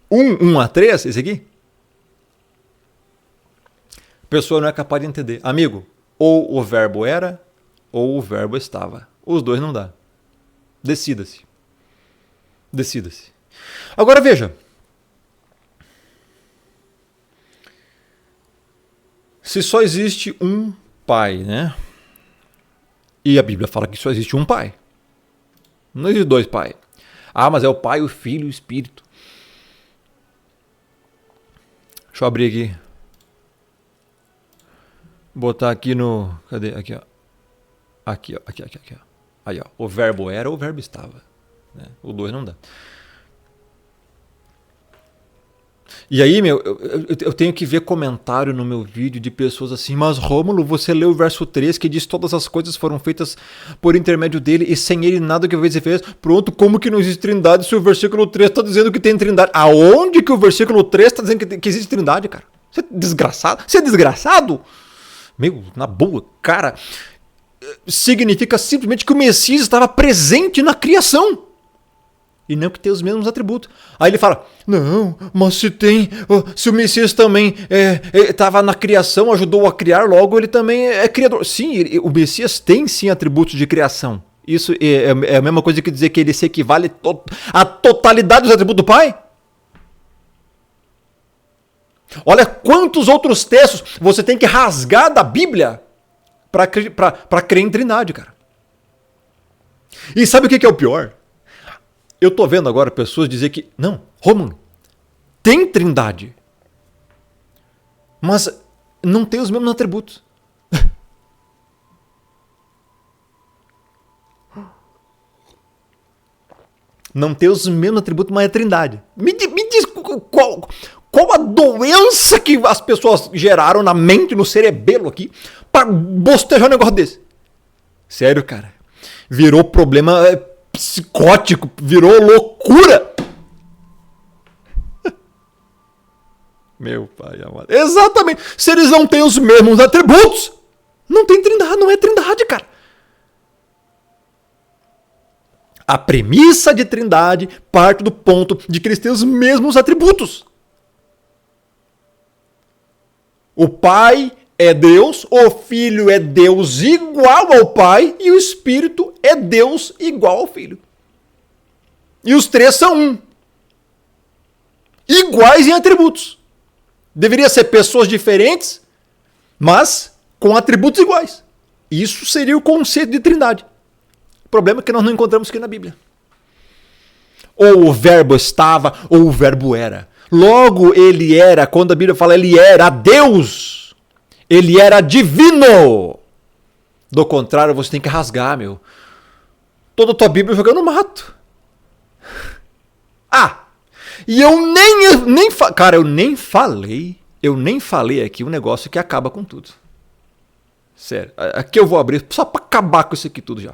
1:1-3, esse aqui. A pessoa não é capaz de entender. Amigo, ou o verbo era, ou o verbo estava. Os dois não dá. Decida-se. Decida-se. Agora veja. Se só existe um pai, né? E a Bíblia fala que só existe um pai. Não existe dois pais. Ah, mas é o Pai, o Filho e o Espírito. Deixa eu abrir aqui. Botar aqui no... Cadê? Aqui, ó. Aqui, ó. Aqui, ó. Aí, ó. O verbo era ou o verbo estava. Né? O dois não dá. E aí, eu tenho que ver comentário no meu vídeo de pessoas assim, mas Rômulo, você leu o verso 3 que diz todas as coisas foram feitas por intermédio dele e sem ele nada que você fez. Pronto, como que não existe trindade se o versículo 3 está dizendo que tem trindade? Aonde que o versículo 3 está dizendo que existe trindade, cara? Você é desgraçado? Você é desgraçado? Meu, na boa, cara, significa simplesmente que o Messias estava presente na criação. E não que tem os mesmos atributos. Aí ele fala, não, mas se o Messias também estava na criação, ajudou a criar, logo ele também é criador. Sim, o Messias tem sim atributos de criação. Isso é a mesma coisa que dizer que ele se equivale à totalidade dos atributos do Pai? Olha quantos outros textos você tem que rasgar da Bíblia para crer em Trindade, cara. E sabe o que é o pior? Eu tô vendo agora pessoas dizer que, não, Romulo, tem trindade, mas não tem os mesmos atributos. Não tem os mesmos atributos, mas é trindade. Me diz qual a doença que as pessoas geraram na mente, no cerebelo aqui, para bostejar um negócio desse. Sério, cara. Virou problema... psicótico, virou loucura. Meu pai amado. Exatamente. Se eles não têm os mesmos atributos, não tem trindade, não é trindade, cara. A premissa de trindade parte do ponto de que eles têm os mesmos atributos. O Pai é Deus, o Filho é Deus igual ao Pai e o Espírito é Deus igual ao Filho. E os três são um. Iguais em atributos. Deveria ser pessoas diferentes, mas com atributos iguais. Isso seria o conceito de trindade. problema é que nós não encontramos aqui na Bíblia. Ou o verbo estava, ou o verbo era. Logo ele era, quando a Bíblia fala ele era Deus, ele era divino. Do contrário, você tem que rasgar, meu. Toda a tua Bíblia jogando no mato. E eu nem falei aqui um negócio que acaba com tudo. Sério, aqui eu vou abrir só para acabar com isso aqui tudo já.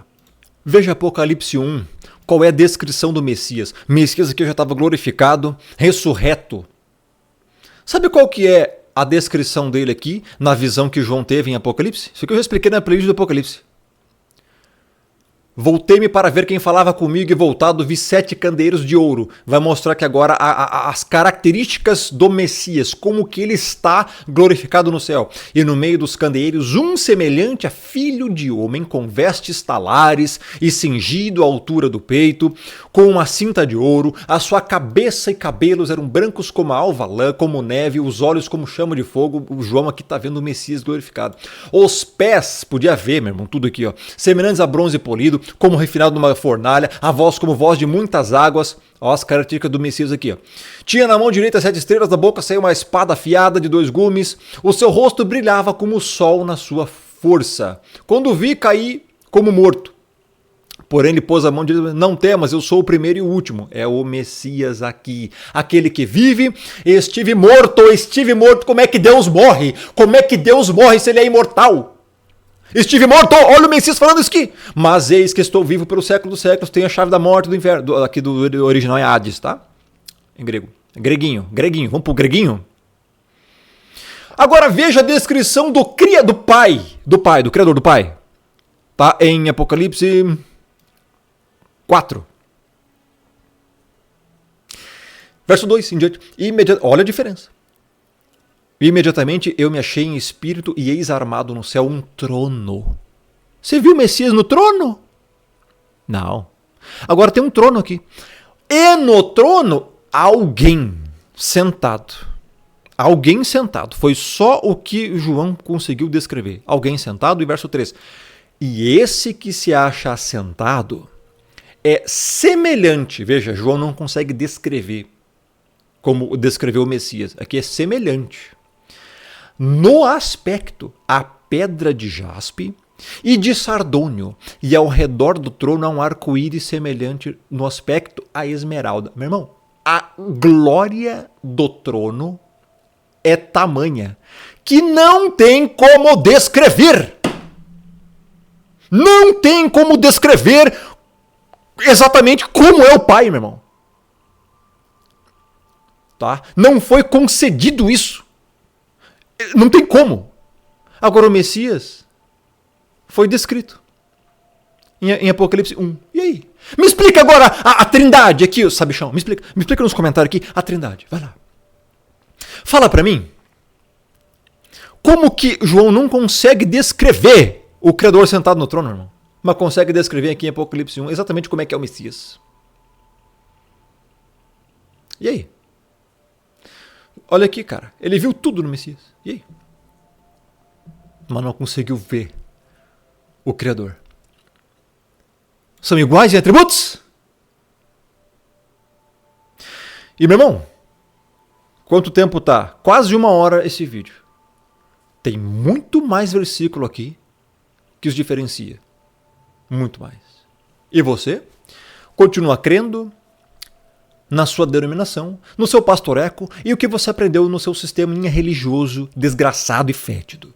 Veja Apocalipse 1, qual é a descrição do Messias. Messias aqui já estava glorificado, ressurreto. Sabe qual que é a descrição dele aqui, na visão que João teve em Apocalipse? Isso aqui eu já expliquei na playlist do Apocalipse. Voltei-me para ver quem falava comigo e voltado vi 7 candeeiros de ouro. Vai mostrar que agora as características do Messias, como que ele está glorificado no céu. E no meio dos candeeiros, um semelhante a filho de homem, com vestes talares e cingido à altura do peito, com uma cinta de ouro. A sua cabeça e cabelos eram brancos como a alva lã, como neve, os olhos como chama de fogo. O João aqui está vendo o Messias glorificado. Os pés, podia ver, meu irmão, tudo aqui, ó, semelhantes a bronze polido, como refinado numa fornalha, a voz como voz de muitas águas. Ó, as características do Messias aqui, ó. Tinha na mão direita 7 estrelas, da boca saiu uma espada afiada de 2 gumes, o seu rosto brilhava como o sol na sua força. Quando vi, caí como morto. Porém, ele pôs a mão direita, não temas, eu sou o primeiro e o último. É o Messias aqui, aquele que vive. Estive morto, como é que Deus morre? Como é que Deus morre se ele é imortal? Estive morto, olha o Messias falando isso aqui. Mas eis que estou vivo pelo século dos séculos, tenho a chave da morte do inferno. Aqui do original é Hades, tá? Em grego. Greguinho. Vamos pro greguinho? Agora veja a descrição do criador do Pai. Tá em Apocalipse 4. Verso 2 em diante. Olha a diferença. Imediatamente eu me achei em espírito e eis armado no céu um trono. Você viu o Messias no trono? Não. Agora tem um trono aqui. E no trono, alguém sentado. Alguém sentado. Foi só o que João conseguiu descrever. Alguém sentado, e verso 3. E esse que se acha assentado é semelhante. Veja, João não consegue descrever como descreveu o Messias. Aqui é semelhante. No aspecto, a pedra de jaspe e de sardônio, e ao redor do trono há um arco-íris semelhante no aspecto a esmeralda. Meu irmão, a glória do trono é tamanha que não tem como descrever. Não tem como descrever exatamente como é o Pai, meu irmão. Tá? Não foi concedido isso. Não tem como. Agora o Messias foi descrito em Apocalipse 1. E aí? Me explica agora a trindade aqui, sabichão. Me explica nos comentários aqui a trindade. Vai lá. Fala pra mim. Como que João não consegue descrever o Criador sentado no trono, irmão? Mas consegue descrever aqui em Apocalipse 1 exatamente como é que é o Messias. E aí? Olha aqui, cara. Ele viu tudo no Messias. E aí? Mas não conseguiu ver o Criador. São iguais em atributos? E, meu irmão, quanto tempo tá? Quase 1 hora esse vídeo. Tem muito mais versículo aqui que os diferencia. Muito mais. E você? Continua crendo na sua denominação, no seu pastoreco e o que você aprendeu no seu sistema religioso desgraçado e fétido.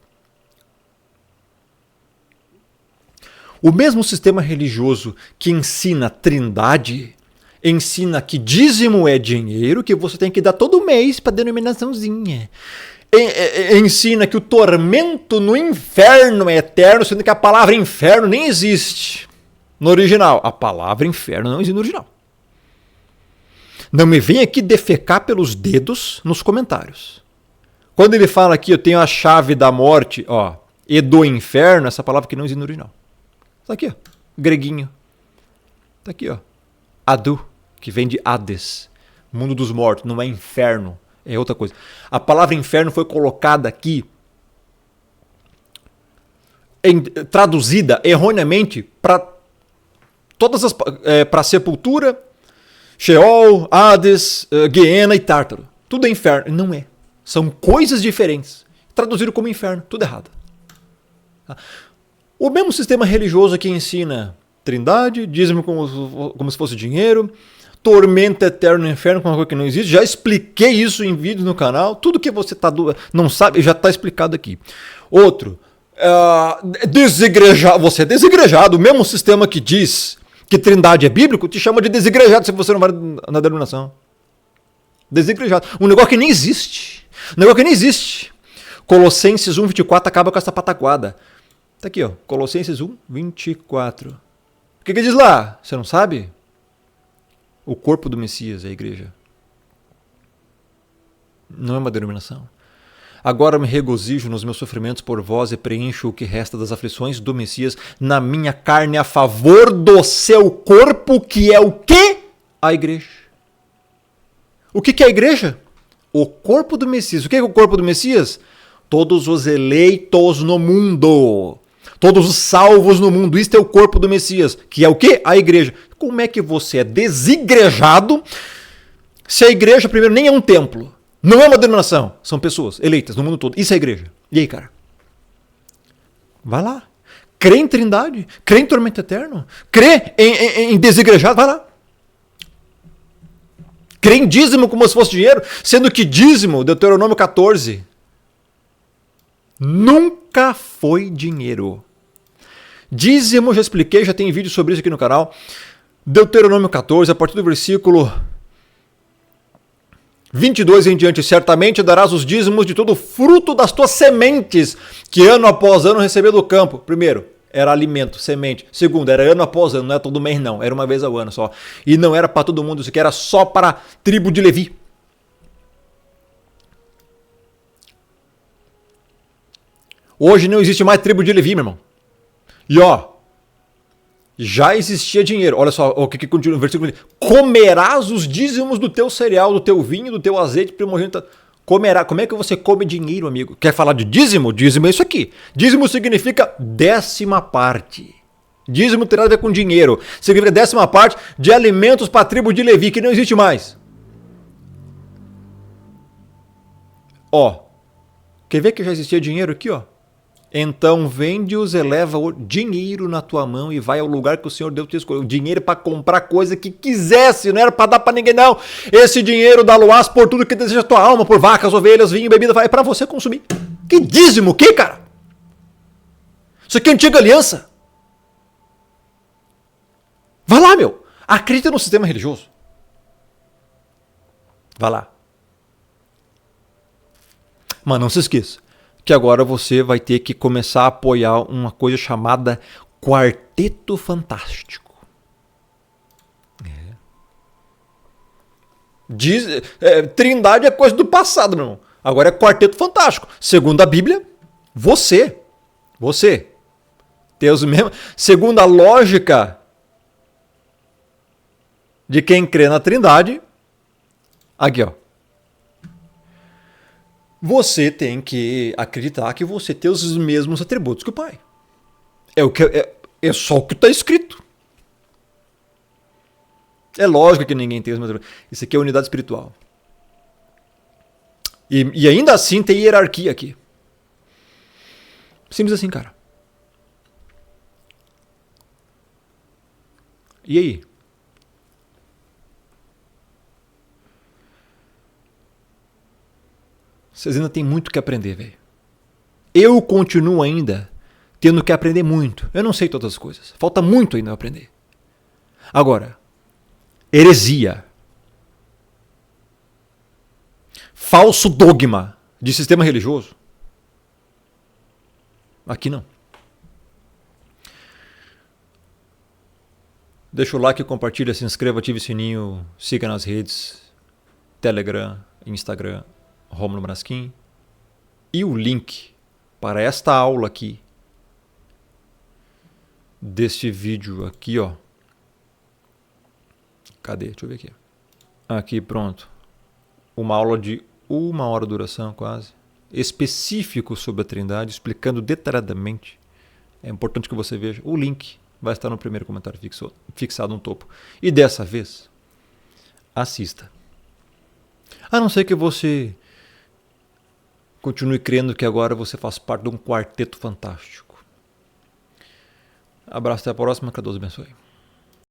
O mesmo sistema religioso que ensina trindade, ensina que dízimo é dinheiro que você tem que dar todo mês para a denominaçãozinha. Ensina que o tormento no inferno é eterno, sendo que a palavra inferno nem existe no original. A palavra inferno não existe no original. Não me vem aqui defecar pelos dedos nos comentários. Quando ele fala aqui, eu tenho a chave da morte, ó, e do inferno, essa palavra que não existe no original. Tá aqui, ó, greguinho. Tá aqui, ó, Adu, que vem de Hades, mundo dos mortos, não é inferno, é outra coisa. A palavra inferno foi colocada aqui, traduzida erroneamente para todas as para sepultura, Sheol, Hades, Guiena e Tártaro. Tudo é inferno. Não é. São coisas diferentes. Traduzido como inferno. Tudo errado. O mesmo sistema religioso que ensina trindade, dízimo como se fosse dinheiro, tormento eterno no inferno, como uma coisa que não existe. Já expliquei isso em vídeos no canal. Tudo que você não sabe já está explicado aqui. Outro. Desigrejado. Você é desigrejado. O mesmo sistema que diz que trindade é bíblico te chama de desigrejado se você não vai na denominação. Desigrejado. Um negócio que nem existe. Um negócio que nem existe. Colossenses 1:24 acaba com essa pataquada. Tá aqui, ó. Colossenses 1:24. O que diz lá? Você não sabe? O corpo do Messias é a igreja. Não é uma denominação. Agora me regozijo nos meus sofrimentos por vós e preencho o que resta das aflições do Messias na minha carne a favor do seu corpo, que é o quê? A igreja. O que é a igreja? O corpo do Messias. O que é o corpo do Messias? Todos os eleitos no mundo. Todos os salvos no mundo. Isto é o corpo do Messias, que é o quê? A igreja. Como é que você é desigrejado se a igreja, primeiro, nem é um templo? Não é uma denominação. São pessoas eleitas no mundo todo. Isso é a igreja. E aí, cara? Vai lá. Crê em trindade. Crê em tormento eterno. Crê em desigrejado. Vai lá. Crê em dízimo como se fosse dinheiro. Sendo que dízimo, Deuteronômio 14, nunca foi dinheiro. Dízimo, já expliquei, já tem vídeo sobre isso aqui no canal. Deuteronômio 14, a partir do versículo 22 em diante, certamente darás os dízimos de todo o fruto das tuas sementes, que ano após ano recebeu do campo. Primeiro, era alimento, semente. Segundo, era ano após ano, não era todo mês não, era uma vez ao ano só. E não era para todo mundo, isso aqui era só para a tribo de Levi. Hoje não existe mais tribo de Levi, meu irmão. E ó, já existia dinheiro. Olha só o que continua no versículo. Comerás os dízimos do teu cereal, do teu vinho, do teu azeite primogênito. Comerá. Como é que você come dinheiro, amigo? Quer falar de dízimo? Dízimo é isso aqui. Dízimo significa 10ª parte. Dízimo tem nada a ver com dinheiro. Significa 10ª parte de alimentos para a tribo de Levi, que não existe mais. Ó, quer ver que já existia dinheiro aqui, ó? Então vende-os, eleva o dinheiro na tua mão e vai ao lugar que o Senhor Deus te escolheu. O dinheiro para comprar coisa que quisesse, não era para dar para ninguém, não. Esse dinheiro dá luas por tudo que deseja a tua alma, por vacas, ovelhas, vinho, bebida, é para você consumir. Que dízimo, o que, cara? Isso aqui é antiga aliança. Vai lá, meu. Acredita no sistema religioso. Vai lá. Mas não se esqueça que agora você vai ter que começar a apoiar uma coisa chamada Quarteto Fantástico. Trindade é coisa do passado, meu irmão. Agora é Quarteto Fantástico. Segundo a Bíblia, você tem os mesmos. Segundo a lógica de quem crê na Trindade, aqui ó. Você tem que acreditar que você tem os mesmos atributos que o Pai. É só o que está escrito. É lógico que ninguém tem os mesmos atributos. Isso aqui é unidade espiritual. E ainda assim tem hierarquia aqui. Simples assim, cara. E aí? Vocês ainda tem muito que aprender, velho. Eu continuo ainda tendo que aprender muito. Eu não sei todas as coisas. Falta muito ainda a aprender. Agora, heresia. Falso dogma de sistema religioso. Aqui não. Deixa o like, compartilha, se inscreva, ative o sininho, siga nas redes, Telegram, Instagram, Rômulo Braskin, e o link para esta aula aqui, deste vídeo aqui, ó. Cadê? Deixa eu ver aqui. Aqui, pronto. Uma aula de 1 hora de duração, quase. Específico sobre a Trindade, explicando detalhadamente. É importante que você veja o link vai estar no primeiro comentário fixado no topo. E dessa vez, assista. A não ser que você continue crendo que agora você faz parte de um quarteto fantástico. Abraço, até a próxima, que Deus abençoe.